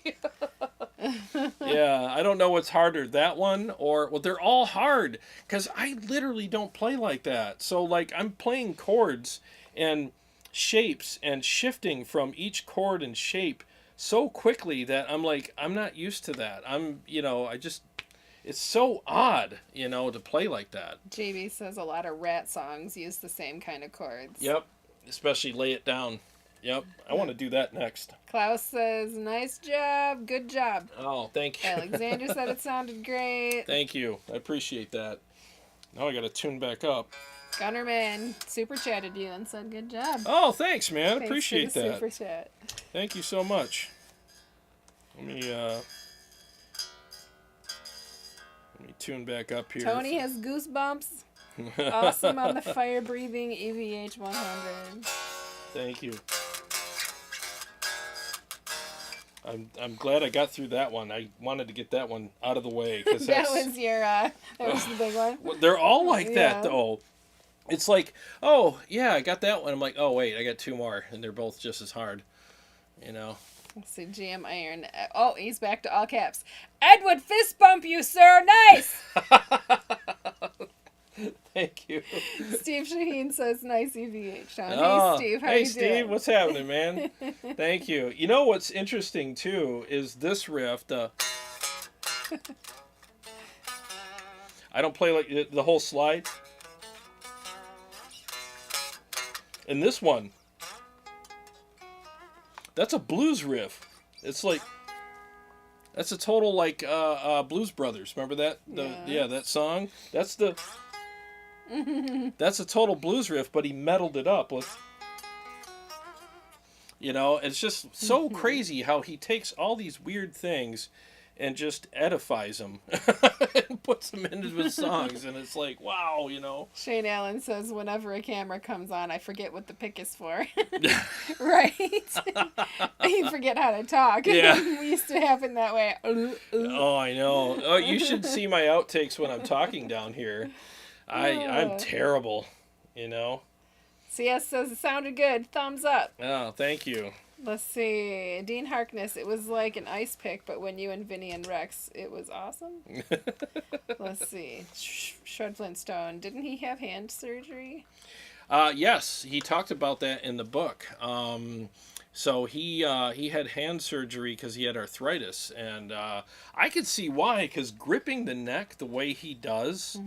Yeah, I don't know what's harder, that one or well, they're all hard because I literally don't play like that. So like I'm playing chords and shapes and shifting from each chord and shape so quickly that I'm like I'm not used to that. It's so odd, to play like that. JB says a lot of Rat songs use the same kind of chords. Yep, especially Lay It Down. Yep, I want to do that next. Klaus says, nice job, good job. Oh, thank you. Alexander said it sounded great. Thank you, I appreciate that. Now I got to tune back up. Gunnerman super chatted you and said good job. Oh, thanks, man. Thanks Appreciate for the that. Super chat. Thank you so much. Let me tune back up here. Tony has goosebumps. Awesome on the fire-breathing EVH 100. Thank you. I'm glad I got through that one. I wanted to get that one out of the way because that was the big one. Well, they're all like that though. It's like, oh yeah, I got that one. I'm like, oh wait, I got two more, and they're both just as hard. Let's see, GM Iron. Oh, he's back to all caps. Ed would fist bump you, sir. Nice. Thank you. Steve Shaheen says, nice EVH, Sean. Oh, hey, Steve. How you you Steve. doing? What's happening, man? Thank you. You know what's interesting, too, is this riff, I don't play like the whole slide. And this one, that's a blues riff. It's like, that's a total like Blues Brothers. Remember that? Yeah, that song? That's the... That's a total blues riff, but he metaled it up with, it's just so crazy how he takes all these weird things and just edifies them and puts them into his songs, and it's like, wow, Shane Allen says, whenever a camera comes on, I forget what the pick is for. Right? You forget how to talk. Yeah. We used to happen that way. Oh, I know. Oh, you should see my outtakes when I'm talking down here. I'm terrible, CS says it sounded good. Thumbs up. Oh, thank you. Let's see. Dean Harkness, it was like an ice pick, but when you and Vinny and Rex, it was awesome. Let's see. Shred Flintstone, didn't he have hand surgery? Yes, he talked about that in the book. So he had hand surgery because he had arthritis, and I could see why, because gripping the neck the way he does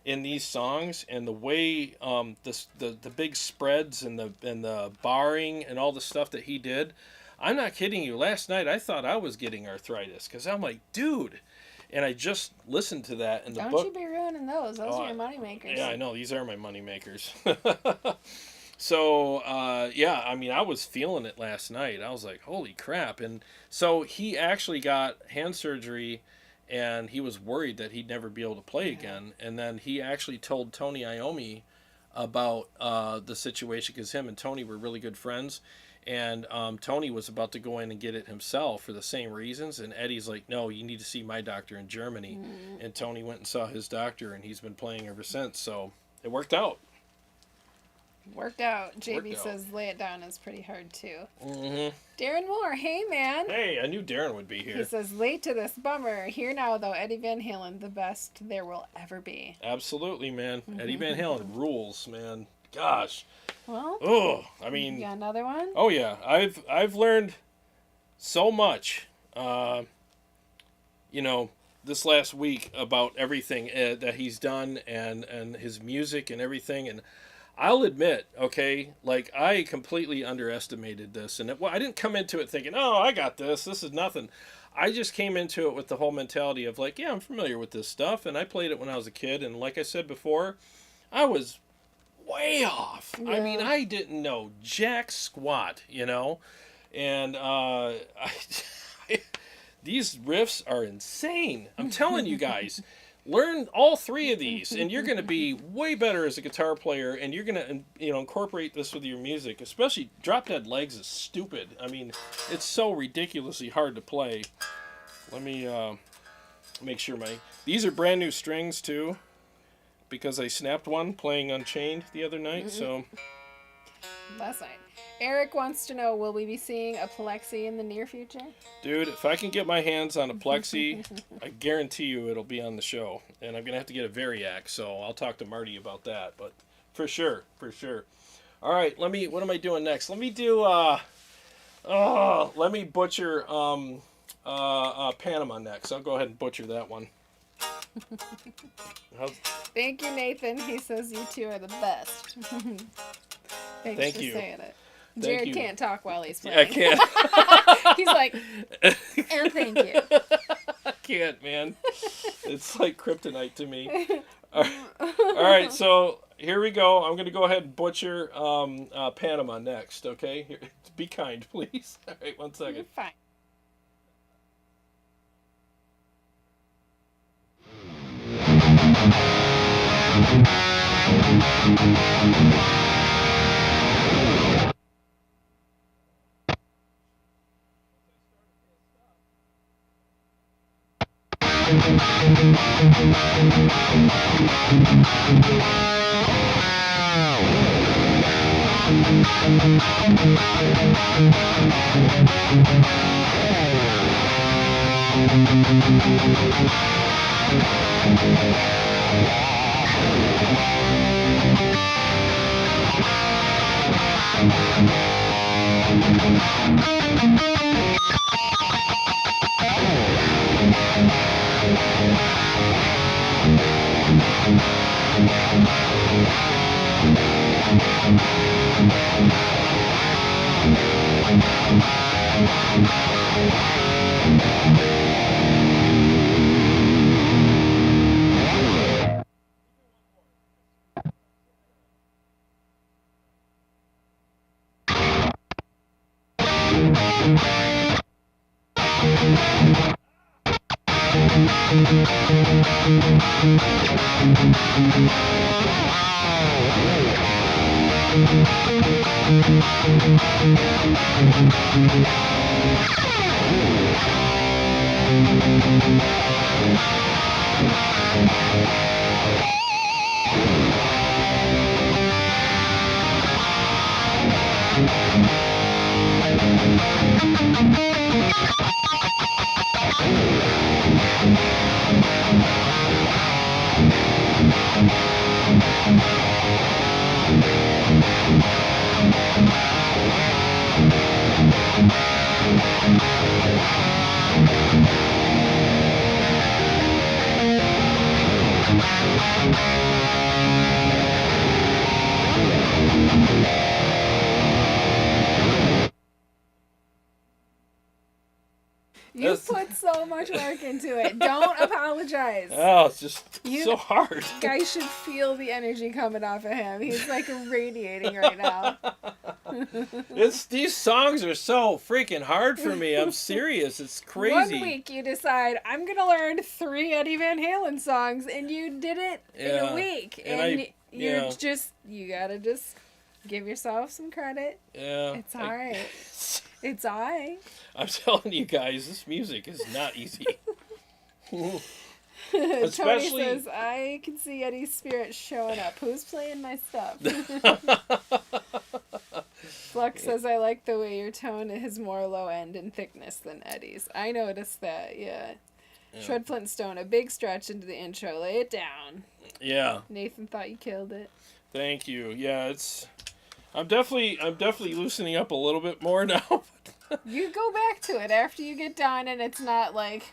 in these songs, and the way the big spreads and the barring and all the stuff that he did, I'm not kidding you. Last night I thought I was getting arthritis because I'm like, dude. And I just listened to that in the book. Don't you be ruining those. Those are your money makers. Yeah, I know. These are my money makers. So, I mean, I was feeling it last night. I was like, holy crap. And so he actually got hand surgery, and he was worried that he'd never be able to play again. And then he actually told Tony Iommi about the situation, because him and Tony were really good friends. And Tony was about to go in and get it himself for the same reasons. And Eddie's like, no, you need to see my doctor in Germany. And Tony went and saw his doctor, and he's been playing ever since. So it worked out. JB says lay it down is pretty hard too. Darren Moore, hey man. Hey, I knew Darren would be here. He says late to this, bummer. Here now though, Eddie Van Halen, the best there will ever be. Absolutely, man. Eddie Van Halen rules, man. Gosh. Well, I mean, you got another one? Oh yeah, I've learned so much, this last week about everything that he's done and his music and everything. And I'll admit, okay, like I completely underestimated this, and I didn't come into it thinking, oh, I got this. This is nothing. I just came into it with the whole mentality of like, yeah, I'm familiar with this stuff, and I played it when I was a kid, and like I said before, I was way off. Yeah. I mean, I didn't know jack squat, and these riffs are insane. I'm telling you guys, learn all three of these, and you're going to be way better as a guitar player, and you're going to, incorporate this with your music. Especially Drop Dead Legs is stupid. I mean, it's so ridiculously hard to play. Let me make sure these are brand new strings too, because I snapped one playing Unchained the other night. So last night. Eric wants to know, will we be seeing a Plexi in the near future? Dude, if I can get my hands on a Plexi, I guarantee you it'll be on the show. And I'm going to have to get a Variac, so I'll talk to Marty about that. But for sure. All right, what am I doing next? Let me do, let me butcher Panama next. I'll go ahead and butcher that one. Thank you, Nathan. He says you two are the best. Thanks for saying it. Jarrod can't talk while he's playing. I can't. He's like, and thank you. I can't, man. It's like kryptonite to me. All right, so here we go. I'm going to go ahead and butcher Panama next, okay? Here, be kind, please. All right, 1 second. You're fine. You put so much work into it. Don't apologize. Oh, it's just so hard. Guys should feel the energy coming off of him. He's like radiating right now. These songs are so freaking hard for me. I'm serious. It's crazy. 1 week you decide, I'm going to learn 3 Eddie Van Halen songs, and you did it in a week. And you got to just give yourself some credit. Yeah. It's all right. It's all right. I'm telling you guys, this music is not easy. Tony says, I can see Eddie's spirit showing up. Who's playing my stuff? Flux says, I like the way your tone is more low end in thickness than Eddie's. I noticed that, yeah. Shred Flintstone, a big stretch into the intro. Lay it down. Yeah. Nathan thought you killed it. Thank you. Yeah, I'm definitely loosening up a little bit more now. You go back to it after you get done, and it's not like.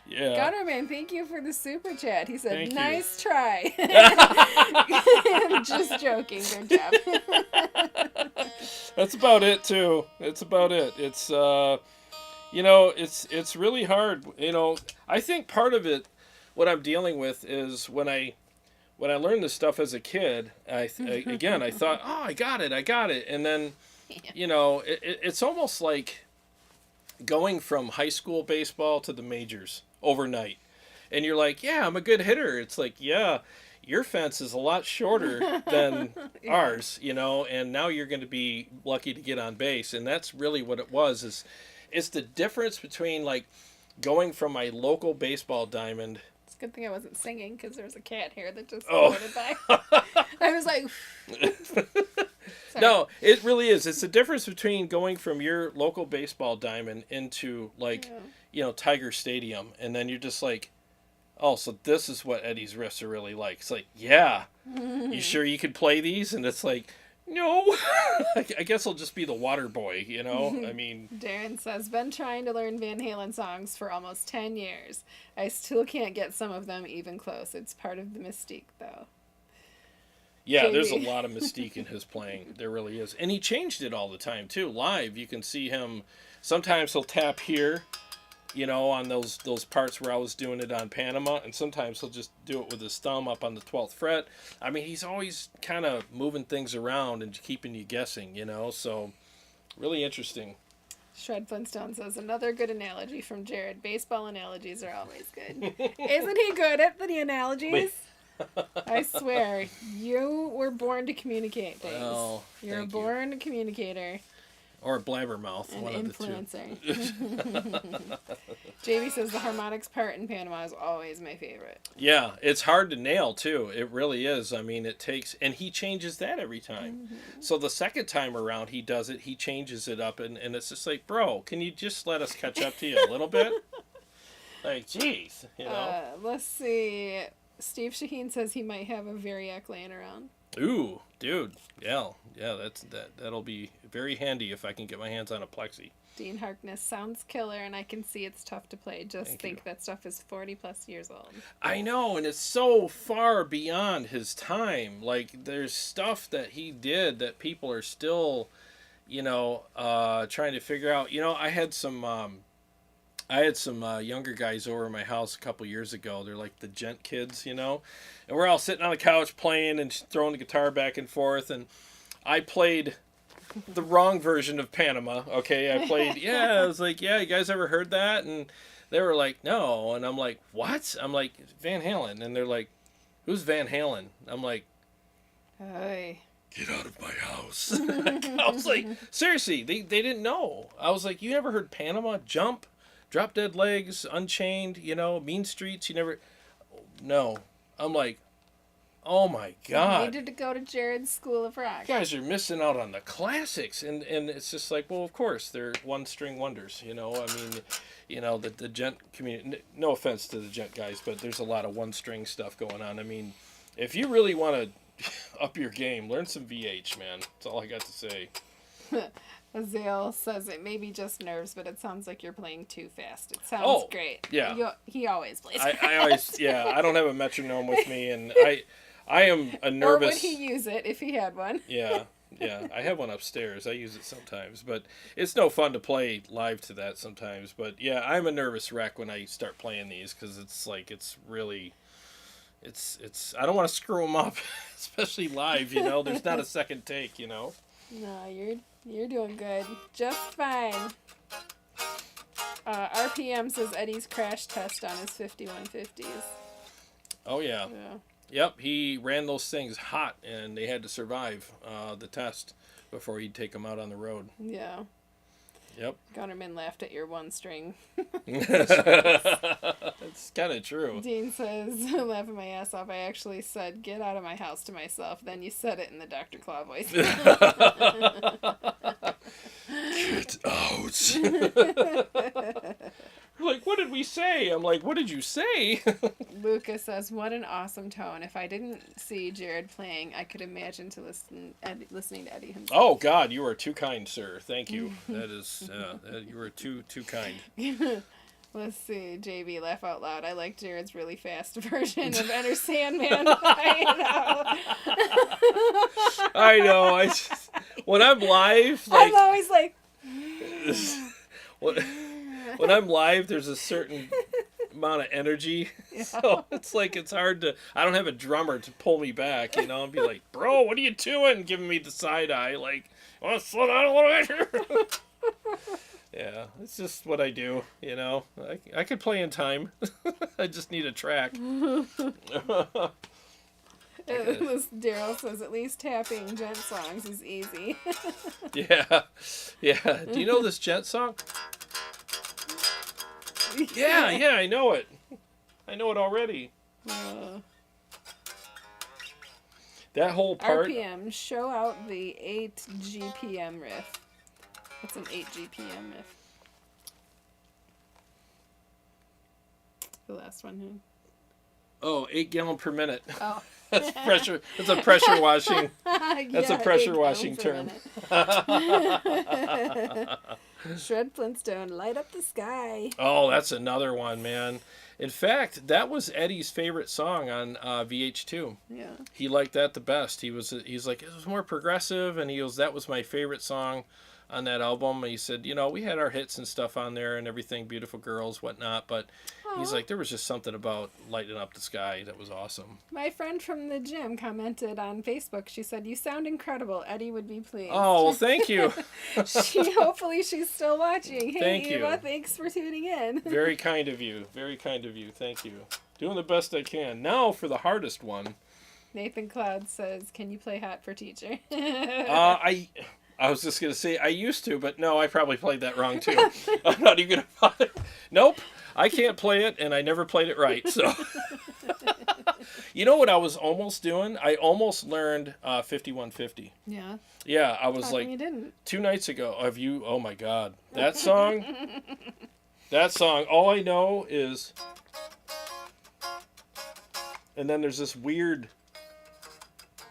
Yeah. Gutterman, thank you for the super chat. He said, Thank nice try. Just joking. Good job. That's about it too. That's about it. It's it's really hard. I think part of it, what I'm dealing with is when I learned this stuff as a kid, I thought, oh, I got it. And then, it's almost like going from high school baseball to the majors overnight. And you're like, yeah, I'm a good hitter. It's like, yeah, your fence is a lot shorter than ours, and now you're going to be lucky to get on base. And that's really what it was, it's the difference between like going from my local baseball diamond. It's a good thing I wasn't singing because there was a cat here that just floated by. I was like, no, it really is. It's the difference between going from your local baseball diamond into like, Tiger Stadium. And then you're just like, oh, so this is what Eddie's riffs are really like. It's like, yeah, you sure you could play these? And it's like, no, I guess I'll just be the water boy, I mean. Darren says, been trying to learn Van Halen songs for almost 10 years. I still can't get some of them even close. It's part of the mystique, though. Yeah, Jamie. There's a lot of mystique in his playing. There really is. And he changed it all the time, too. Live, you can see him, sometimes he'll tap here, on those parts where I was doing it on Panama, and sometimes he'll just do it with his thumb up on the 12th fret. I mean, he's always kind of moving things around and keeping you guessing, so really interesting. Shred Flintstone says, another good analogy from Jarrod. Baseball analogies are always good. Isn't he good at the analogies? I swear, you were born to communicate things. Oh, You're a born communicator. Or a blabbermouth. An one influencer. Of the two. Jamie says the harmonics part in Panama is always my favorite. Yeah, it's hard to nail, too. It really is. I mean, it takes... And he changes that every time. Mm-hmm. So the second time around he does it, he changes it up. And it's just like, bro, can you just let us catch up to you a little bit? Like, jeez, let's see. Steve Shaheen says he might have a Variac laying around. Ooh, dude. Yeah, that'll be very handy if I can get my hands on a Plexi. Dean Harkness sounds killer, and I can see it's tough to play. Just think that stuff is 40 plus years old. I know, and it's so far beyond his time. Like, there's stuff that he did that people are still, trying to figure out. I had some younger guys over at my house a couple years ago. They're like the gent kids, and we're all sitting on the couch playing and throwing the guitar back and forth. And I played the wrong version of Panama. Okay, I played. I was like, yeah, you guys ever heard that? And they were like, no. And I'm like, what? I'm like, Van Halen. And they're like, who's Van Halen? I'm like, hey. Get out of my house. I was like, seriously, they didn't know. I was like, you never heard Panama? Jump, Drop Dead Legs, Unchained, Mean Streets, you never... No. I'm like, oh my God. You needed to go to Jarrod's School of Rock. You guys are missing out on the classics. And it's just like, well, of course, they're one-string wonders, I mean, the gent community... No offense to the gent guys, but there's a lot of one-string stuff going on. I mean, if you really want to up your game, learn some VH, man. That's all I got to say. Azale says it may be just nerves, but it sounds like you're playing too fast. It sounds great. Yeah. He always plays fast. I always, I don't have a metronome with me, and I am a nervous... Or would he use it if he had one? Yeah. I have one upstairs. I use it sometimes, but it's no fun to play live to that sometimes. But yeah, I'm a nervous wreck when I start playing these, because it's like, it's really... It's I don't want to screw them up, especially live, There's not a second take, No, you're doing good. Just fine. RPM says Eddie's crash test on his 5150s. Oh, yeah. Yep, he ran those things hot, and they had to survive the test before he'd take them out on the road. Yeah. Yep. Gunnerman laughed at your one string. It's kind of true. Dean says, laughing my ass off, I actually said, get out of my house to myself. Then you said it in the Dr. Claw voice. Get out. Like, what did we say? I'm like, what did you say? Lucas says, what an awesome tone. If I didn't see Jarrod playing, I could imagine listening to Eddie himself. Oh, God, you are too kind, sir. Thank you. That is, you were too kind. Let's see, JB, laugh out loud. I like Jarrod's really fast version of Enter Sandman. I know. When I'm live, I'm always like... When I'm live, there's a certain amount of energy, so it's like it's hard to... I don't have a drummer to pull me back, and be like, bro, what are you doing? Giving me the side eye, like, want to slow down a little bit? Yeah, it's just what I do, I could play in time. I just need a track. Daryl says, at least tapping gent songs is easy. Yeah. Do you know this gent song? Yeah, I know it. I know it already. That whole part... RPM, show out the 8 GPM riff. What's an 8 GPM riff? The last one here. Oh, 8 gallon per minute. Oh. That's pressure. That's a pressure washing. That's a pressure washing term. Shred Flintstone, light up the sky. Oh, that's another one, man. In fact, that was Eddie's favorite song on VH2. Yeah. He liked that the best. He's like, it was more progressive, and that was my favorite song on that album. And he said, we had our hits and stuff on there and everything, Beautiful Girls, whatnot, but he's like, there was just something about lighting up the sky that was awesome. My friend from the gym commented on Facebook. She said, you sound incredible. Eddie would be pleased. Oh, well, thank you. Hopefully she's still watching. Hey, thank Eva, you. Thanks for tuning in. Very kind of you. Very kind of you. Thank you. Doing the best I can. Now for the hardest one. Nathan Cloud says, can you play Hot for Teacher? I was just going to say I used to, but no, I probably played that wrong too. I'm not even going to bother. Nope. I can't play it, and I never played it right. So, you know what I was almost doing? I almost learned 5150. Yeah. Yeah, I was How like come you didn't? 2 nights ago. Oh my God, that song. All I know is, and then there's this weird.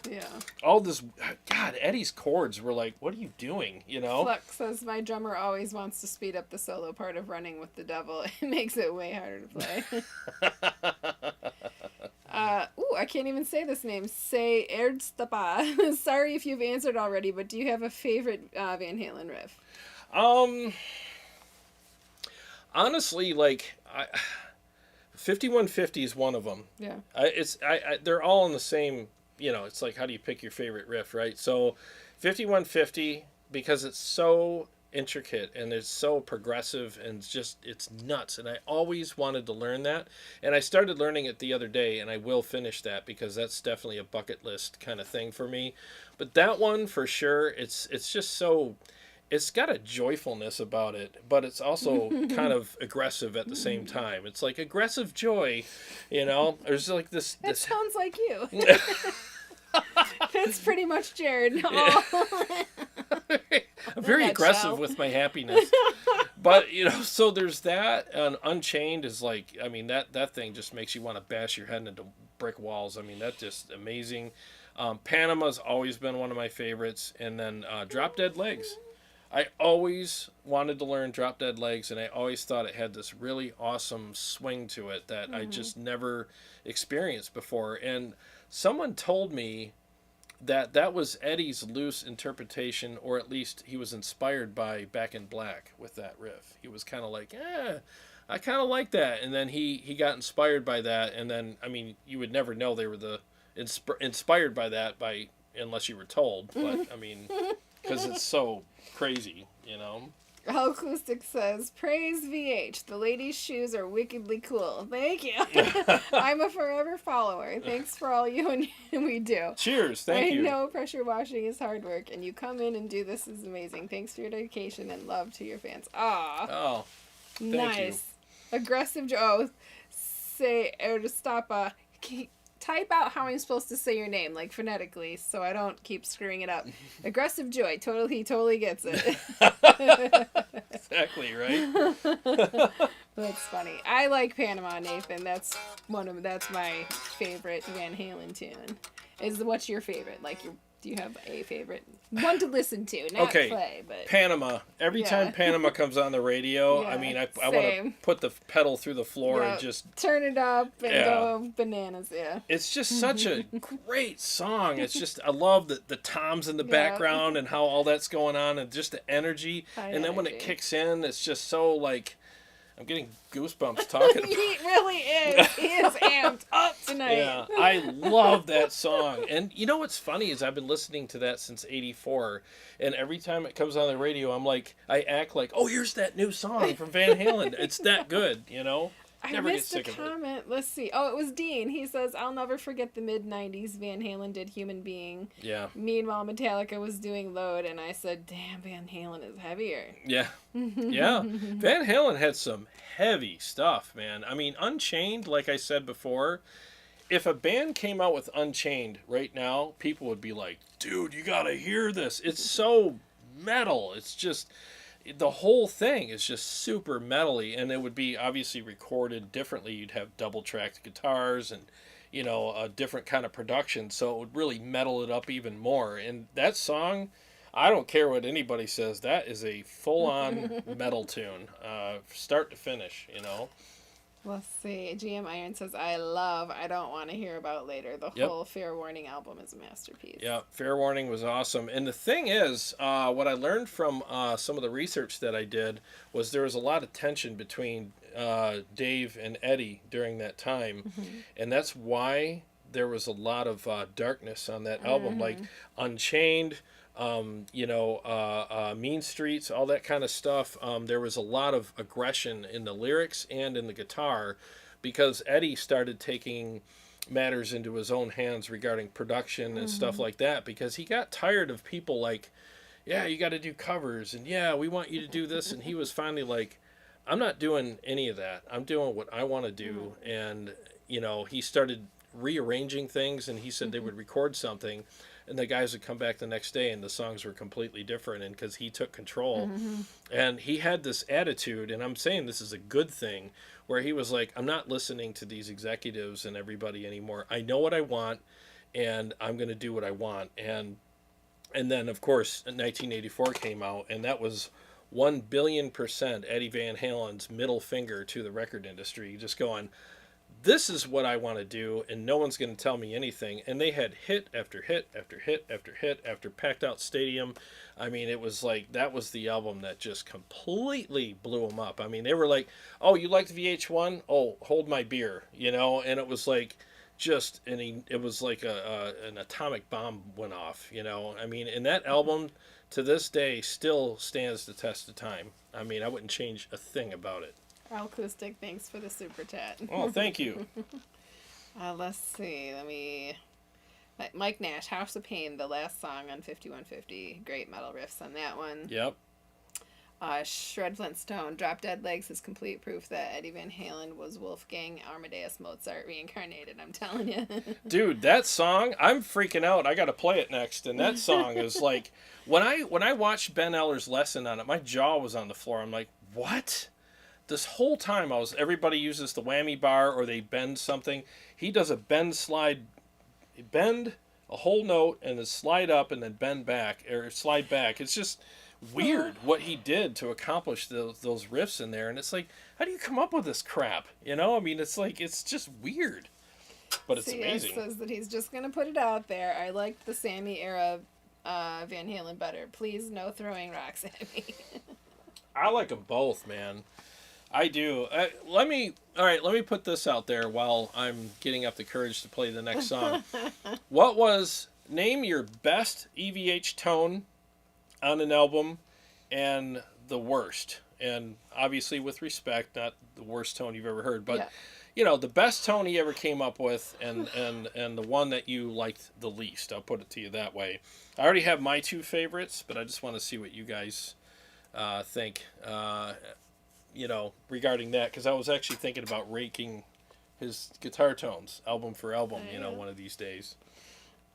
Yeah. All this, God, Eddie's chords were like, what are you doing, Flux says, my drummer always wants to speed up the solo part of Running with the Devil. It makes it way harder to play. I can't even say this name. Say Erdstapa. Sorry if you've answered already, but do you have a favorite Van Halen riff? Honestly, like, 5150 is one of them. Yeah. They're all in the same... it's like, how do you pick your favorite riff, right? So 5150, because it's so intricate and it's so progressive and it's nuts, and I always wanted to learn that, and I started learning it the other day, and I will finish that because that's definitely a bucket list kind of thing for me. But that one for sure, it's just so, it's got a joyfulness about it, but it's also kind of aggressive at the same time. It's like aggressive joy, there's like this That sounds like you. That's pretty much Jarrod. I'm very aggressive with my happiness. But, so there's that. And Unchained is like, I mean, that thing just makes you want to bash your head into brick walls. I mean, that's just amazing. Panama's always been one of my favorites. And then Drop Dead Legs. I always wanted to learn Drop Dead Legs, and I always thought it had this really awesome swing to it that I just never experienced before. And someone told me that was Eddie's loose interpretation, or at least he was inspired by Back in Black with that riff. He was kind of like, I kind of like that. And then he got inspired by that. And then, I mean, you would never know they were inspired by that unless you were told. But, I mean, because it's so crazy, All Acoustic says, praise VH. The ladies' shoes are wickedly cool. Thank you. I'm a forever follower. Thanks for all you and we do. Cheers. Thank you. I know pressure washing is hard work, and you come in and do this is amazing. Thanks for your dedication and love to your fans. Ah. Oh, thank nice. you. Aggressive Joe. Say, or to stop, type out how I'm supposed to say your name, like phonetically, so I don't keep screwing it up. Aggressive Joy. He totally gets it. Exactly, right? That's funny. I like Panama, Nathan. That's my favorite Van Halen tune. What's your favorite? Do you have a favorite? One to listen to, not play, but Panama. Every time Panama comes on the radio, I mean, I want to put the pedal through the floor and just turn it up and go bananas. Yeah, it's just such a great song. It's just, I love the toms in the background and how all that's going on, and just the energy. And then when it kicks in, it's just so like, I'm getting goosebumps talking about it. He really is. He is amped up tonight. Yeah, I love that song. And you know what's funny is I've been listening to that since '84, and every time it comes on the radio, I act like, oh, here's that new song from Van Halen. It's that good, I missed a comment. Let's see. Oh, it was Dean. He says, I'll never forget the mid-90s. Van Halen did Human Being. Yeah. Meanwhile, Metallica was doing Load, and I said, damn, Van Halen is heavier. Yeah. Yeah. Van Halen had some heavy stuff, man. I mean, Unchained, like I said before, if a band came out with Unchained right now, people would be like, dude, you gotta hear this. It's so metal. It's just, the whole thing is just super metally, and it would be obviously recorded differently. You'd have double-tracked guitars and, a different kind of production, so it would really metal it up even more. And that song, I don't care what anybody says, that is a full-on metal tune, start to finish, Let's see. GM Iron says, I Don't Want to Hear About Later. The whole Fair Warning album is a masterpiece. Yeah, Fair Warning was awesome. And the thing is, what I learned from some of the research that I did was there was a lot of tension between Dave and Eddie during that time. Mm-hmm. And that's why there was a lot of darkness on that album, like Unchained, Mean Streets, all that kind of stuff. There was a lot of aggression in the lyrics and in the guitar because Eddie started taking matters into his own hands regarding production and stuff like that, because he got tired of people like, yeah, you got to do covers, and yeah, we want you to do this. And he was finally like, I'm not doing any of that. I'm doing what I want to do. And, he started rearranging things, and he said they would record something, and the guys would come back the next day and the songs were completely different, and because he took control. And he had this attitude, and I'm saying this is a good thing, where he was like, I'm not listening to these executives and everybody anymore. I know what I want, and I'm going to do what I want. And then, of course, 1984 came out, and that was 1,000,000,000% Eddie Van Halen's middle finger to the record industry, just going, this is what I want to do, and no one's going to tell me anything. And they had hit after hit after hit after hit after Packed Out Stadium. I mean, it was like, that was the album that just completely blew them up. I mean, they were like, oh, you liked VH1? Oh, hold my beer, And it was like, it was like an atomic bomb went off, I mean, and that album to this day still stands the test of time. I mean, I wouldn't change a thing about it. Acoustic, thanks for the super chat. Oh, thank you. Let's see. Mike Nash, House of Pain, the last song on 5150. Great metal riffs on that one. Yep. Shred Flintstone, Drop Dead Legs is complete proof that Eddie Van Halen was Wolfgang Amadeus Mozart reincarnated, I'm telling you. Dude, that song, I'm freaking out. I got to play it next. And that song is like, when I watched Ben Eller's lesson on it, my jaw was on the floor. I'm like, what? This whole time everybody uses the whammy bar or they bend something. He does a bend, a whole note, and then slide up and then bend back, or slide back. It's just weird what he did to accomplish those riffs in there. And it's like, how do you come up with this crap? You know, I mean, it's like, it's just weird. But it's amazing. Says that he's just going to put it out there. I liked the Sammy era Van Halen better. Please, no throwing rocks at me. I like them both, man. I do. Let me put this out there while I'm getting up the courage to play the next song. Name your best EVH tone on an album and the worst. And obviously with respect, not the worst tone you've ever heard, but you know, the best tone he ever came up with and the one that you liked the least. I'll put it to you that way. I already have my two favorites, but I just want to see what you guys think. You know, regarding that, because I was actually thinking about ranking his guitar tones album for album, you know, one of these days.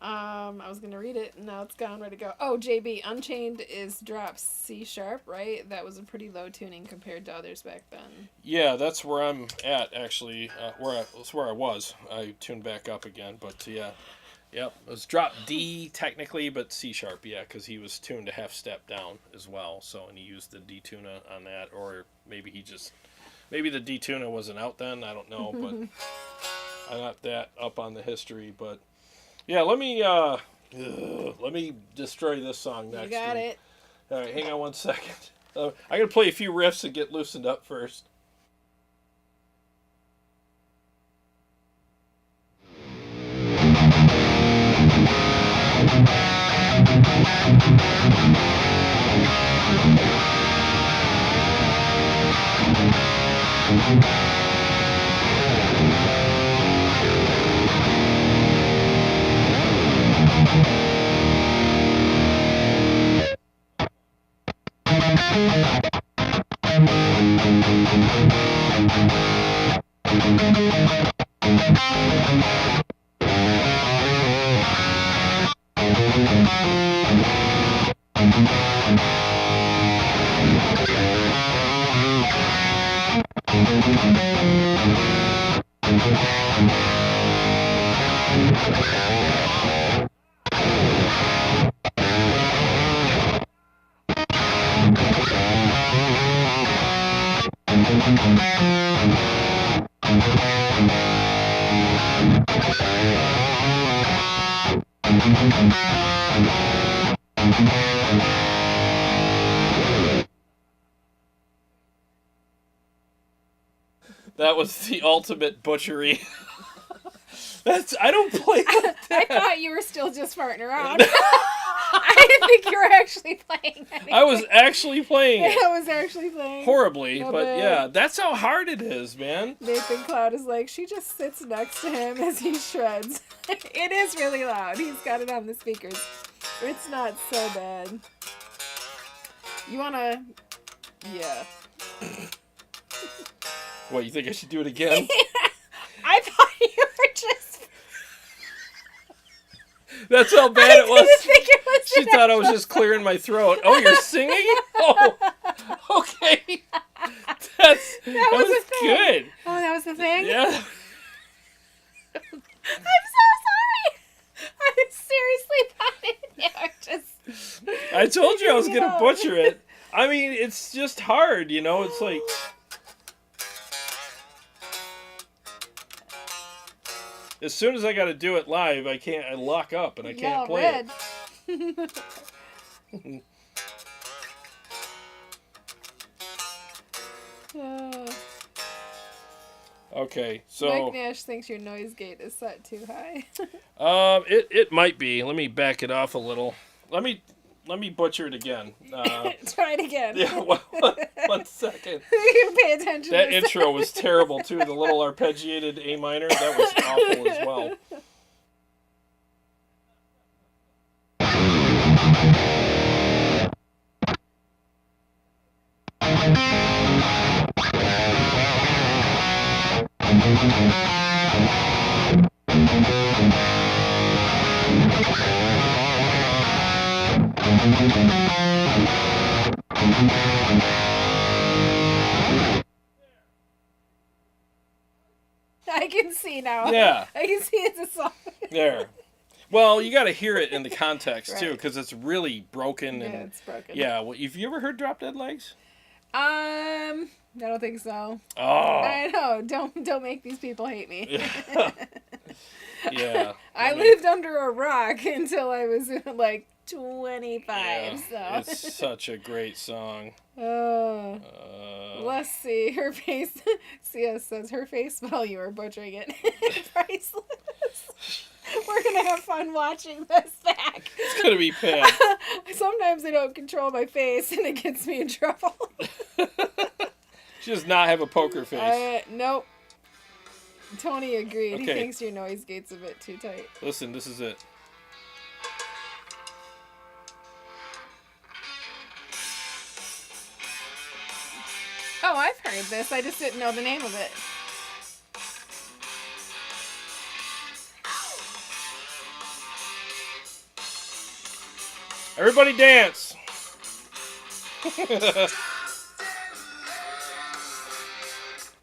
I was going to read it, and now it's gone. Ready to go. Oh, JB, Unchained is drop C sharp, right? That was a pretty low tuning compared to others back then. Yeah, that's where I'm at, actually. That's where I was. I tuned back up again, but yeah. Yep, it was drop D technically, but C sharp, yeah, because he was tuned a half step down as well. So, and he used the D tuner on that, or maybe the D tuner wasn't out then. I don't know, but I'm not that up on the history. But yeah, let me destroy this song next. You got it. All right, hang on one second. I'm gonna play a few riffs and get loosened up first. That was the ultimate butchery. I don't play like that. I thought you were still just farting around. I didn't think you were actually playing anything. I was actually playing it. I was actually playing. Horribly, but yeah, that's how hard it is, man. Nathan Cloud is like, she just sits next to him as he shreds. It is really loud. He's got it on the speakers. It's not so bad. You wanna... Yeah. What, you think I should do it again? I thought you were just... That's how bad it was. I didn't think it was She thought I was just clearing my throat. Oh, you're singing? Oh, okay. That was good. Oh, that was the thing? Yeah. I'm so sorry. I seriously thought you were just... I told you I was going to butcher it. I mean, it's just hard, you know? It's like... As soon as I got to do it live, I lock up and I can't play it. Okay, so... Mike Nash thinks your noise gate is set too high. It might be. Let me back it off a little. let me butcher it again. Try it again. Yeah, one second. You pay attention. That intro was terrible too. The little arpeggiated A minor, that was awful as well. I can see now. Yeah. I can see it's a song. There. Well, you got to hear it in the context too, Right. because it's really broken. Yeah, And it's broken. yeah. Well, have you ever heard Drop Dead Legs? I don't think so. Oh. I know. Don't make these people hate me. Yeah. I lived under a rock until I was like 25. Yeah, So it's such a great song. Let's see. Her face. CS says her face value. Are butchering it. Priceless. We're gonna have fun watching this back. It's gonna be bad. Sometimes I don't control my face, and it gets me in trouble. She does not have a poker face. Nope. Tony agreed. Okay. He thinks your noise gate's a bit too tight. Listen, this is it. Oh, I've heard this. I just didn't know the name of it. Everybody dance.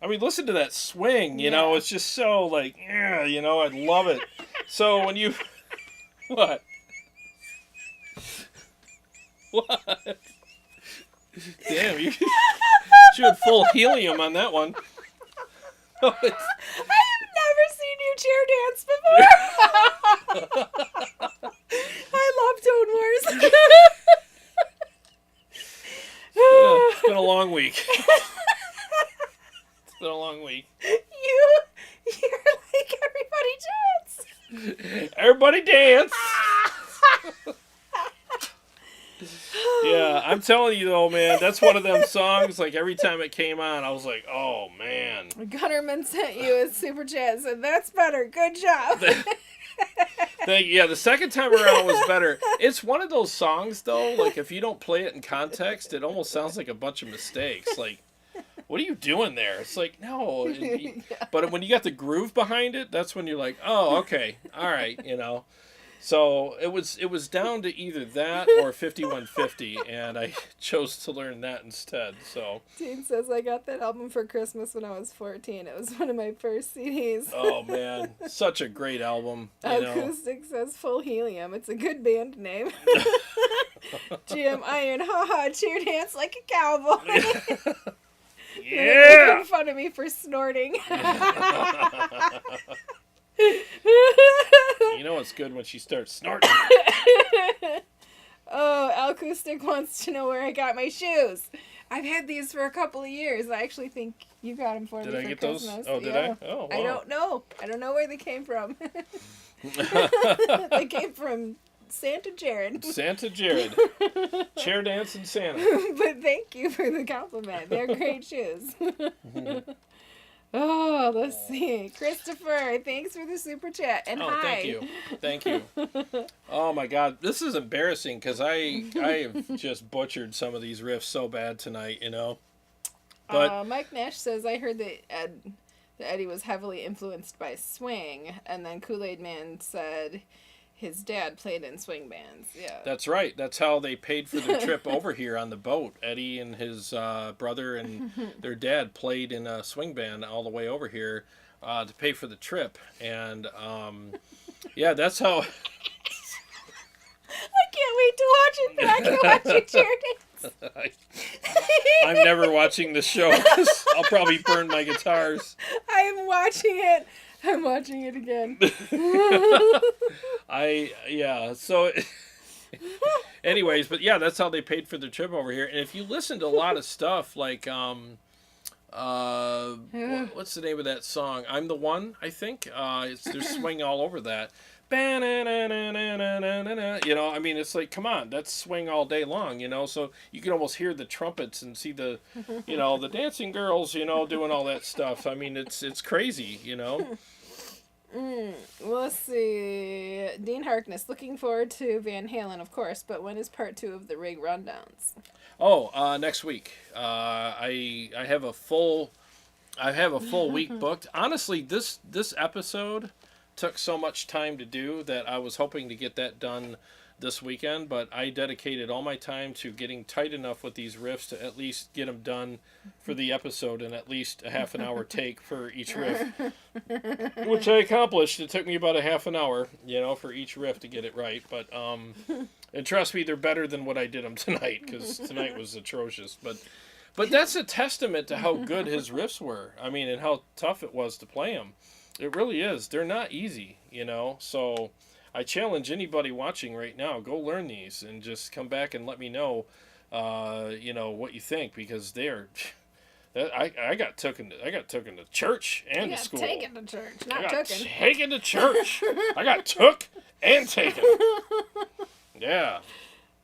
I mean, listen to that swing, you know, it's just so like, yeah, you know, I love it. So when you, what? What? Damn, you went full helium on that one. Oh, I've never seen you chair dance before. I love Tone Wars. Yeah, it's been a long week. It's been a long week. You're like everybody dance. Everybody dance. Yeah, I'm telling you though, man, that's one of them songs, like every time it came on, I was like, oh man. Gunnerman sent you a super chat, said that's better. Good job. Yeah, the second time around was better. It's one of those songs though, like if you don't play it in context, it almost sounds like a bunch of mistakes. Like, what are you doing there? It's like, no. Yeah. But when you got the groove behind it, that's when you're like, oh, okay, all right, you know. So it was down to either that or 5150, and I chose to learn that instead. So Teen says I got that album for Christmas when I was 14. It was one of my first CDs. oh man, such a great album. You know. Acoustic says Full Helium. It's a good band name. GM Iron, haha, cheer dance like a cowboy. Yeah. They're making fun of me for snorting. You know it's good when she starts snorting. Oh, Acoustic wants to know where I got my shoes. I've had these for a couple of years. I actually think you got them for Did me I for get Christmas. those? Oh, did I? Oh, wow. I don't know. I don't know where they came from. They came from Santa Jarrod. Santa Jarrod. Chair dancing Santa. But thank you for the compliment. They're great shoes. Oh, let's see. Christopher, thanks for the super chat. And Oh, hi. thank you. Thank you. Oh my God, this is embarrassing because I have just butchered some of these riffs so bad tonight, you know. But Mike Nash says, I heard that Eddie was heavily influenced by swing, and then Kool-Aid Man said his dad played in swing bands. Yeah. that's right. That's how they paid for their trip over here on the boat. Eddie and his brother and their dad played in a swing band all the way over here to pay for the trip. And yeah, that's how... I can't wait to watch it back and watch you chair dance. I'm never watching the show 'cause I'll probably burn my guitars. I'm watching it. I'm watching it again. So anyways, but yeah, that's how they paid for the trip over here. And if you listen to a lot of stuff like what's the name of that song? I'm the One, I think. There's swing all over that. You know, I mean, it's like, come on, that's swing all day long, you know, so you can almost hear the trumpets and see the, you know, the dancing girls, you know, doing all that stuff. I mean, it's crazy, you know. Well, let's see. Dean Harkness, looking forward to Van Halen, of course, but when is part 2 of the Rig Rundowns? Oh, next week. I have a full week booked. Honestly, this episode took so much time to do that I was hoping to get that done this weekend, but I dedicated all my time to getting tight enough with these riffs to at least get them done for the episode and at least a half an hour take for each riff, which I accomplished. It took me about a half an hour, you know, for each riff to get it right, but and trust me, they're better than what I did them tonight, because tonight was atrocious, but that's a testament to how good his riffs were. I mean, and how tough it was to play them. It really is. They're not easy, you know, so I challenge anybody watching right now, go learn these and just come back and let me know, you know, what you think, because they're. I got taken to church and to school. Taken to church, not taken. Taken to church. I got took and taken. Yeah.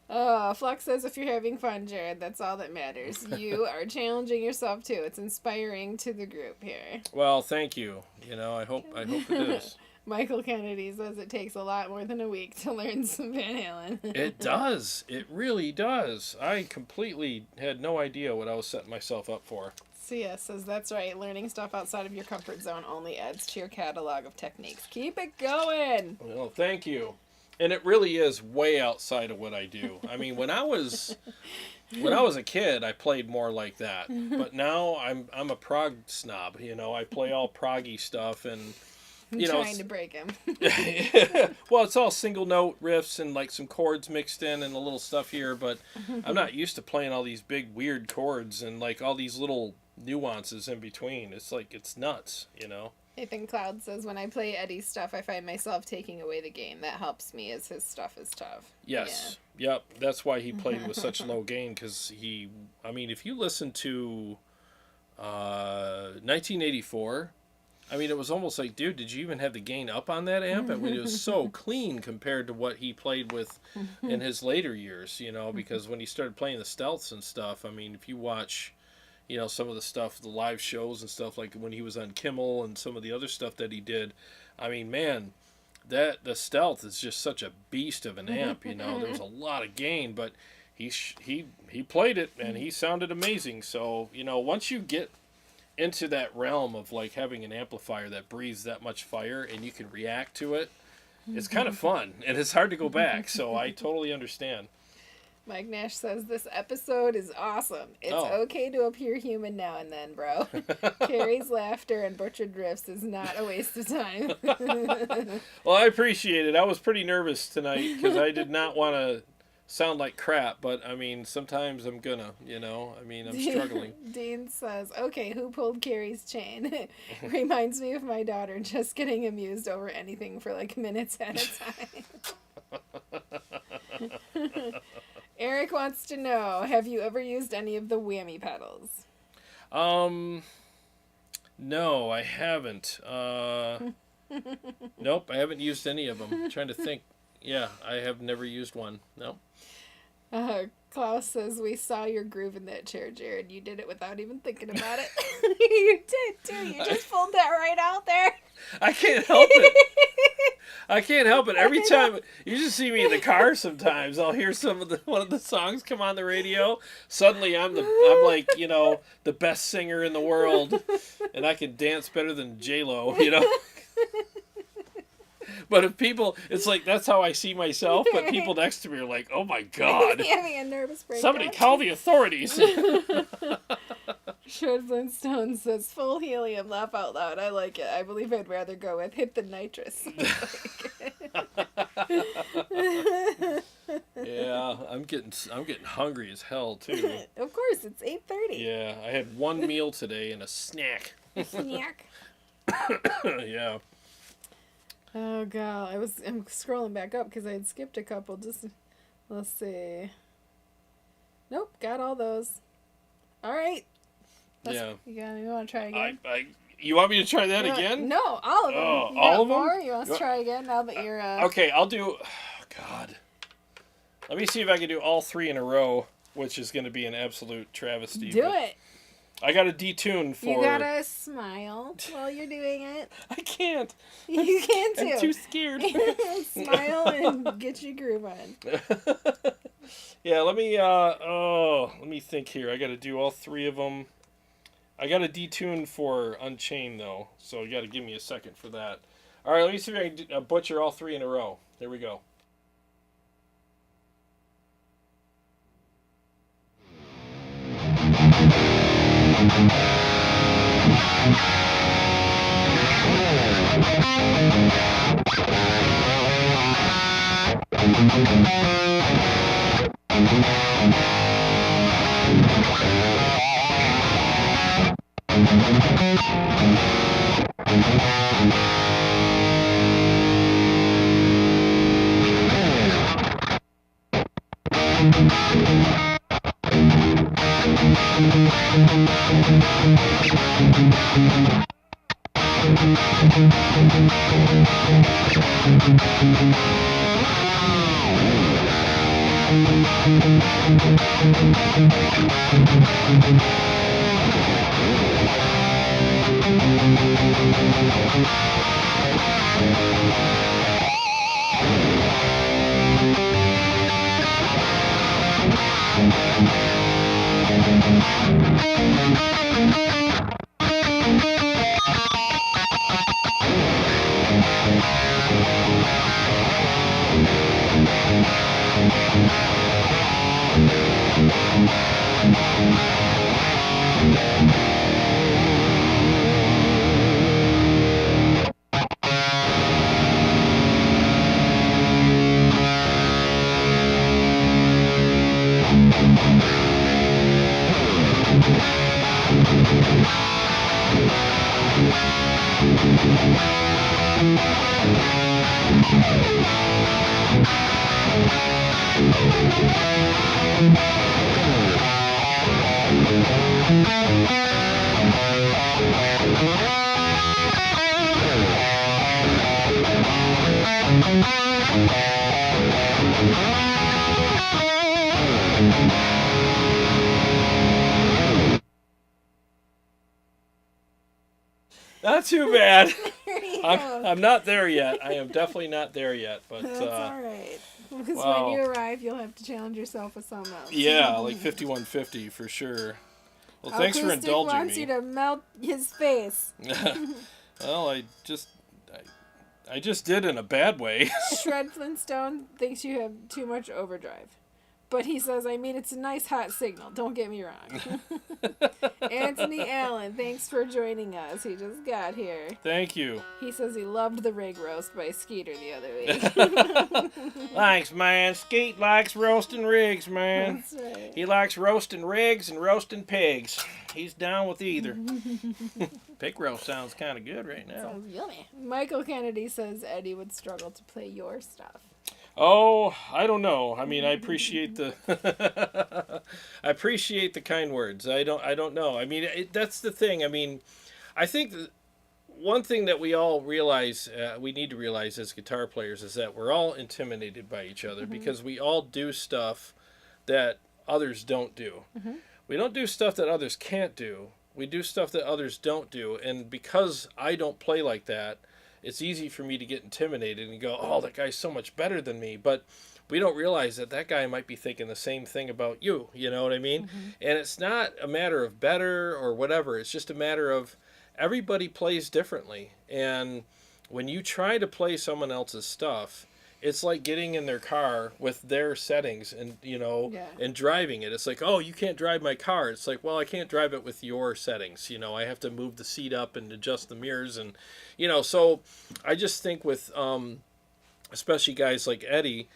Flux says, if you're having fun, Jarrod, that's all that matters. You are challenging yourself too. It's inspiring to the group here. Well, thank you. You know, I hope it is. Michael Kennedy says it takes a lot more than a week to learn some Van Halen. It does. It really does. I completely had no idea what I was setting myself up for. Sia says, that's right. Learning stuff outside of your comfort zone only adds to your catalog of techniques. Keep it going. Well, thank you. And it really is way outside of what I do. I mean, when I was a kid, I played more like that. But now I'm a prog snob. You know, I play all proggy stuff and. You know, trying to break him. Well, it's all single note riffs and like some chords mixed in and a little stuff here, but I'm not used to playing all these big weird chords and like all these little nuances in between. It's like, it's nuts, you know. Nathan Cloud says, when I play Eddie's stuff, I find myself taking away the gain. That helps me as his stuff is tough. Yes. Yeah. Yep. That's why he played with such low gain, because I mean, if you listen to 1984, I mean, it was almost like, dude, did you even have the gain up on that amp? I mean, it was so clean compared to what he played with in his later years, you know, because when he started playing the stealths and stuff, I mean, if you watch, you know, some of the stuff, the live shows and stuff, like when he was on Kimmel and some of the other stuff that he did, I mean, man, the stealth is just such a beast of an amp, you know. There was a lot of gain, but he played it and he sounded amazing. So, you know, once you get into that realm of like having an amplifier that breathes that much fire and you can react to it, it's kind of fun and it's hard to go back. So I totally understand. Mike Nash says this episode is awesome. It's okay to appear human now and then, bro. Carrie's laughter and butchered riffs is not a waste of time. Well, I appreciate it. I was pretty nervous tonight because I did not want to sound like crap, but I mean, sometimes I'm gonna, you know, I mean, I'm struggling. Dean says, okay, who pulled Carrie's chain? Reminds me of my daughter just getting amused over anything for like minutes at a time. Eric wants to know, have you ever used any of the whammy pedals? No, I haven't. Nope, I haven't used any of them. I'm trying to think. Yeah, I have never used one. No. Klaus says, we saw your groove in that chair, Jarrod. You did it without even thinking about it. You did, too. You just pulled that right out there. I can't help it. I can't help it. Every time you just see me in the car sometimes, I'll hear one of the songs come on the radio. Suddenly I'm like, you know, the best singer in the world, and I can dance better than J-Lo, you know. But if people, it's like, that's how I see myself, but people next to me are like, oh my God. Having a nervous breakdown. Somebody call the authorities. Shred Flintstone says, full helium, laugh out loud. I like it. I believe I'd rather go with hit the nitrous. Yeah, I'm getting hungry as hell too. Of course, it's 8:30. Yeah, I had one meal today and a snack. Snack. Yeah. Oh god, I'm scrolling back up because I had skipped a couple. Just let's see. Nope, got all those. All right. You want to try again? You want me to try that again? No, all of them. Oh, You all got of them? more? You want to try again now that you're... Okay, I'll do... Oh, God. Let me see if I can do all 3 in a row, which is going to be an absolute travesty. Do it. I got to detune for... You gotta smile while you're doing it. I can't. You can too. I'm too scared. Smile and get your groove on. Yeah, let me think here. I got to do all 3 of them. I got to detune for Unchained, though, so you got to give me a second for that. All right, let me see if I can butcher all 3 in a row. There we go. Not too bad. I'm not there yet. I am definitely not there yet. But that's all right. Because when you arrive, you'll have to challenge yourself with something else. Yeah, like 5150 for sure. Well, thanks for indulging me. Wants you to melt his face. Well, I just did in a bad way. Shred Flintstone thinks you have too much overdrive. But he says, I mean, it's a nice hot signal. Don't get me wrong. Anthony Allen, thanks for joining us. He just got here. Thank you. He says he loved the rig roast by Skeeter the other week. Thanks, man. Skeet likes roasting rigs, man. That's right. He likes roasting rigs and roasting pigs. He's down with either. Pig roast sounds kind of good right now. Sounds yummy. Michael Kennedy says Eddie would struggle to play your stuff. Oh, I don't know. I mean, I appreciate the I appreciate the kind words. I don't know. I mean, that's the thing. I mean, I think one thing that we all realize, we need to realize as guitar players, is that we're all intimidated by each other because we all do stuff that others don't do. We don't do stuff that others can't do. We do stuff that others don't do. And because I don't play like that, it's easy for me to get intimidated and go, oh, that guy's so much better than me. But we don't realize that that guy might be thinking the same thing about you. You know what I mean? And it's not a matter of better or whatever. It's just a matter of everybody plays differently. And when you try to play someone else's stuff, it's like getting in their car with their settings and, you know, and driving it. It's like, oh, you can't drive my car. It's like, well, I can't drive it with your settings. You know, I have to move the seat up and adjust the mirrors. And, you know, so I just think with especially guys like Eddie,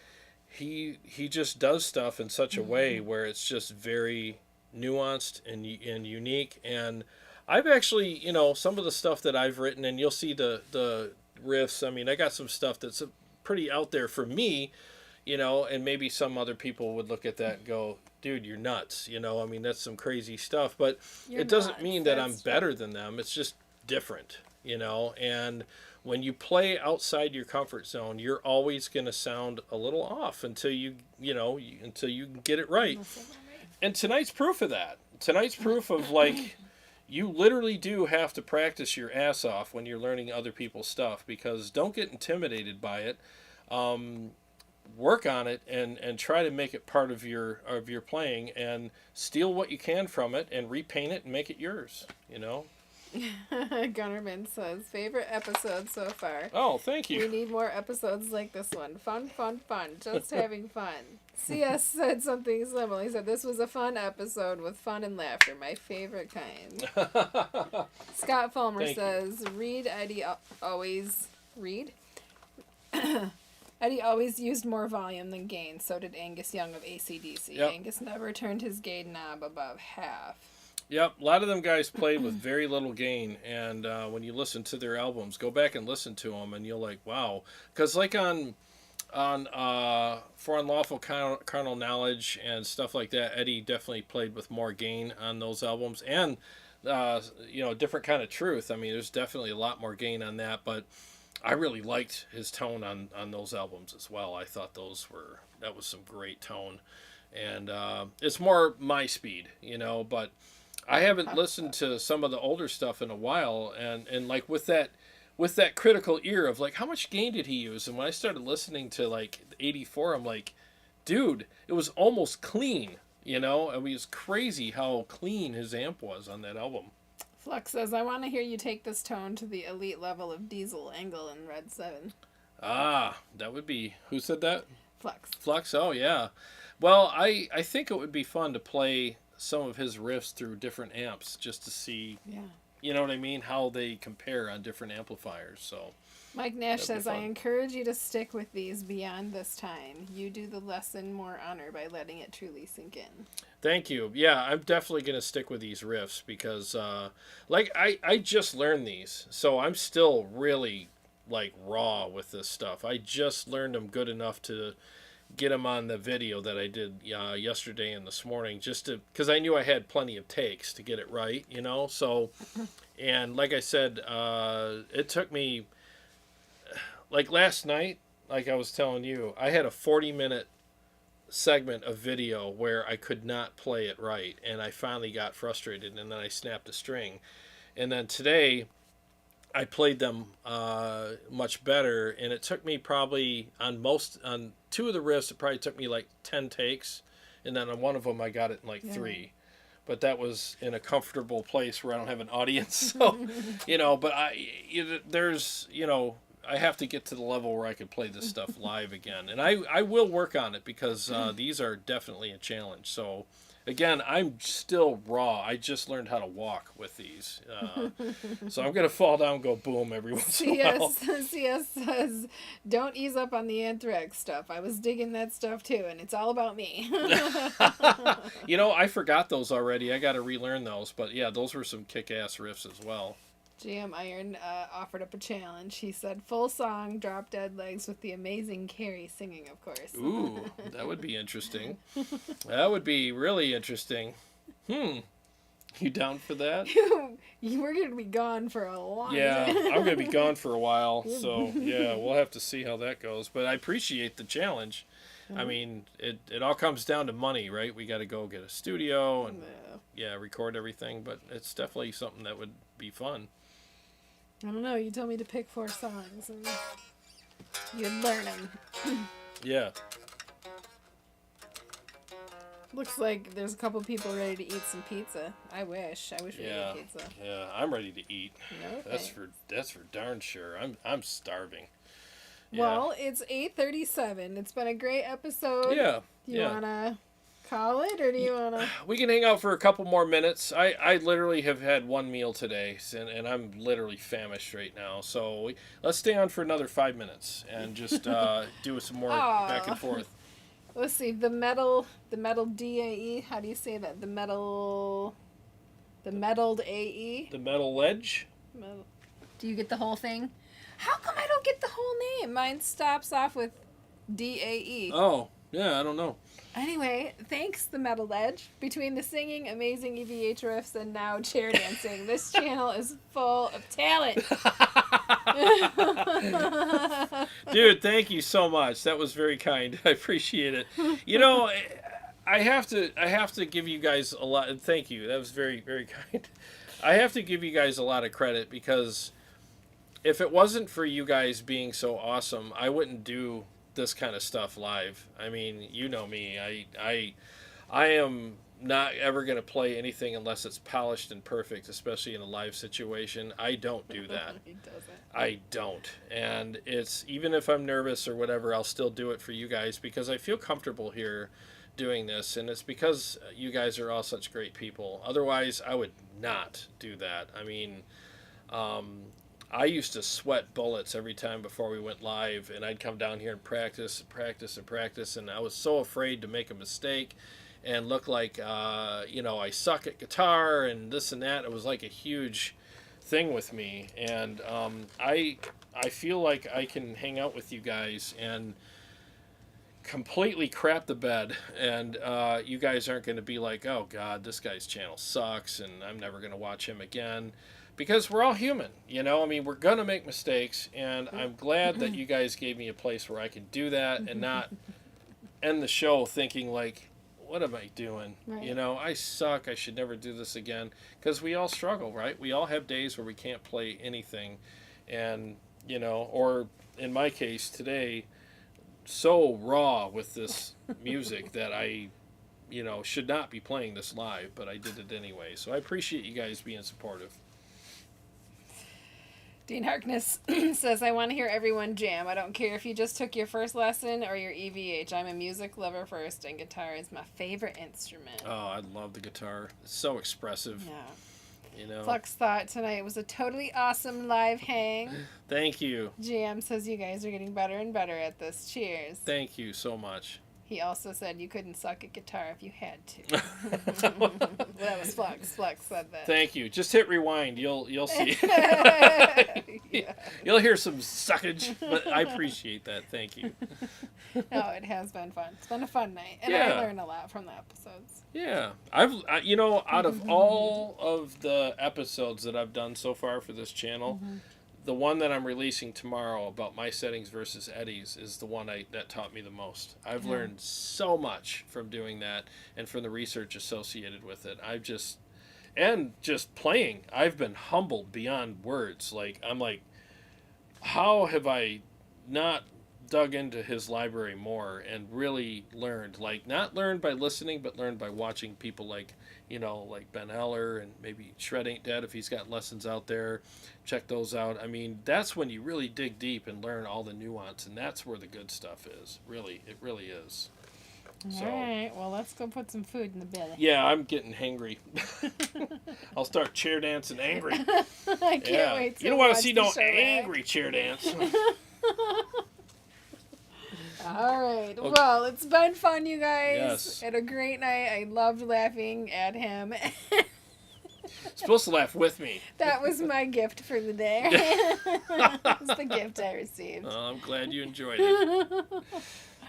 he just does stuff in such a way where it's just very nuanced and unique. And I've actually, you know, some of the stuff that I've written, and you'll see the riffs. I mean, I got some stuff that's pretty out there for me, you know, and maybe some other people would look at that and go, dude, you're nuts. You know, I mean, that's some crazy stuff, but it doesn't mean that I'm better than them. It's just different, you know, and when you play outside your comfort zone, you're always going to sound a little off until until you get it right. And tonight's proof of that. Tonight's proof of, like, you literally do have to practice your ass off when you're learning other people's stuff, because don't get intimidated by it. Work on it and try to make it part of your playing, and steal what you can from it and repaint it and make it yours, you know. Gunnerman says, favorite episode so far. Oh, thank you. We need more episodes like this one. Fun, fun, fun. Just having fun. CS said something similar. He said, this was a fun episode with fun and laughter. My favorite kind. Scott Fulmer says, Eddie always used more volume than gain. So did Angus Young of AC/DC. Yep. Angus never turned his gain knob above half. Yep, a lot of them guys played with very little gain, and when you listen to their albums, go back and listen to them, and you'll like, wow. Because like on For Unlawful Carnal Knowledge and stuff like that, Eddie definitely played with more gain on those albums, and Different Kind of Truth. I mean, there's definitely a lot more gain on that, but I really liked his tone on those albums as well. I thought that was some great tone, and it's more my speed, but I haven't listened to some of the older stuff in a while, and like with that critical ear of like, how much gain did he use? And when I started listening to like 84, I'm like, dude, it was almost clean, I mean, it's crazy how clean his amp was on that album. Flux says, I want to hear you take this tone to the elite level of Diesel, Angle, and Red 7. Ah, that would be, who said that? Flux, oh yeah. Well, I think it would be fun to play some of his riffs through different amps just to see, you know what I mean, how they compare on different amplifiers. So Mike Nash says, I encourage you to stick with these beyond this time. You do the lesson more honor by letting it truly sink in. Thank you. Yeah, I'm definitely going to stick with these riffs because, I just learned these, so I'm still really, like, raw with this stuff. I just learned them good enough to get them on the video that I did yesterday and this morning, just to, because I knew I had plenty of takes to get it right, so, and like I said, it took me, like last night, like I was telling you, I had a 40-minute segment of video where I could not play it right, and I finally got frustrated, and then I snapped a string, and then today I played them much better, and it took me probably on two of the riffs, it probably took me like 10 takes, and then on one of them I got it in like 3. But that was in a comfortable place where I don't have an audience, so, but I have to get to the level where I can play this stuff live again, and I will work on it because these are definitely a challenge. So again, I'm still raw. I just learned how to walk with these. So I'm going to fall down and go boom every once in a while. CS says, don't ease up on the Anthrax stuff. I was digging that stuff too, and it's all about me. I forgot those already. I got to relearn those. But yeah, those were some kick-ass riffs as well. GM Iron offered up a challenge. He said, full song, Drop Dead Legs with the amazing Carrie singing, of course. Ooh, that would be interesting. That would be really interesting. You down for that? We're going to be gone for a long time. Yeah, I'm going to be gone for a while. So, yeah, we'll have to see how that goes. But I appreciate the challenge. I mean, it all comes down to money, right? We got to go get a studio and, record everything. But it's definitely something that would be fun. I don't know. You told me to pick 4 songs, and you'd learn them. Yeah. Looks like there's a couple people ready to eat some pizza. I wish we ate pizza. Yeah, I'm ready to eat. Okay. That's for darn sure. I'm starving. Yeah. Well, it's 8:37. It's been a great episode. Yeah. Do you wanna call it, or do you wanna? We can hang out for a couple more minutes. I literally have had one meal today, and I'm literally famished right now. So let's stay on for another 5 minutes and just do some more back and forth. Let's see, the metal DAE. How do you say that? The metalled AE. The metal ledge. Do you get the whole thing? How come I don't get the whole name? Mine stops off with DAE. Oh, yeah, I don't know. Anyway, thanks, the Metal Ledge. Between the singing, amazing EVH riffs, and now chair dancing, this channel is full of talent. Dude, thank you so much. That was very kind. I appreciate it. You know, I have to give you guys a lot. Thank you. That was very, very kind. I have to give you guys a lot of credit because if it wasn't for you guys being so awesome, I wouldn't do this kind of stuff live. I mean, you know me. I am not ever going to play anything unless it's polished and perfect, especially in a live situation. I don't do that. He doesn't. I don't. And it's, even if I'm nervous or whatever, I'll still do it for you guys because I feel comfortable here doing this, and it's because you guys are all such great people. Otherwise, I would not do that. I mean, I used to sweat bullets every time before we went live, and I'd come down here and practice, and I was so afraid to make a mistake and look like, I suck at guitar and this and that. It was like a huge thing with me, and I feel like I can hang out with you guys and completely crap the bed, and you guys aren't going to be like, oh God, this guy's channel sucks, and I'm never going to watch him again. Because we're all human, I mean, we're going to make mistakes, and I'm glad that you guys gave me a place where I can do that and not end the show thinking like, what am I doing? Right. I suck. I should never do this again. Because we all struggle, right? We all have days where we can't play anything. And, or in my case today, so raw with this music that I, should not be playing this live, but I did it anyway. So I appreciate you guys being supportive. Dean Harkness says, I want to hear everyone jam. I don't care if you just took your first lesson or your EVH. I'm a music lover first, and guitar is my favorite instrument. Oh, I love the guitar. It's so expressive. Yeah. Flux thought tonight was a totally awesome live hang. Thank you. GM says you guys are getting better and better at this. Cheers. Thank you so much. He also said you couldn't suck at guitar if you had to. That was Flux. Flux said that. Thank you. Just hit rewind. You'll see. Yeah. You'll hear some suckage, but I appreciate that. Thank you. No, it has been fun. It's been a fun night, and I learned a lot from the episodes. Yeah, out of all of the episodes that I've done so far for this channel, the one that I'm releasing tomorrow about my settings versus Eddie's is the one that taught me the most. I've learned so much from doing that and from the research associated with it. Just playing, I've been humbled beyond words. Like, I'm like, how have I not dug into his library more and really learned? Like, not learned by listening, but learned by watching people like Ben Eller, and maybe Shred Ain't Dead if he's got lessons out there. Check those out. I mean, that's when you really dig deep and learn all the nuance, and that's where the good stuff is. Really, it really is. All right, well, let's go put some food in the belly. Yeah, I'm getting hangry. I'll start chair dancing angry. I can't wait to You don't want to see no angry chair dance. All right. Okay. Well, it's been fun, you guys. Yes. Had a great night. I loved laughing at him. Supposed to laugh with me. That was my gift for the day. That's the gift I received. I'm glad you enjoyed it.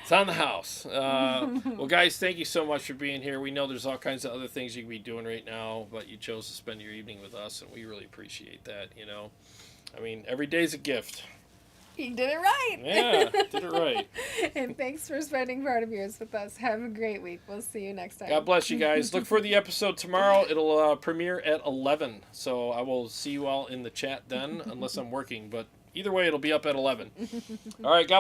It's on the house. Well, guys, thank you so much for being here. We know there's all kinds of other things you can be doing right now, but you chose to spend your evening with us, and we really appreciate that, I mean, every day's a gift. You did it right. Yeah, did it right. And thanks for spending part of yours with us. Have a great week. We'll see you next time. God bless you guys. Look for the episode tomorrow. It'll premiere at 11. So I will see you all in the chat then, unless I'm working. But either way, it'll be up at 11. All right, God bless.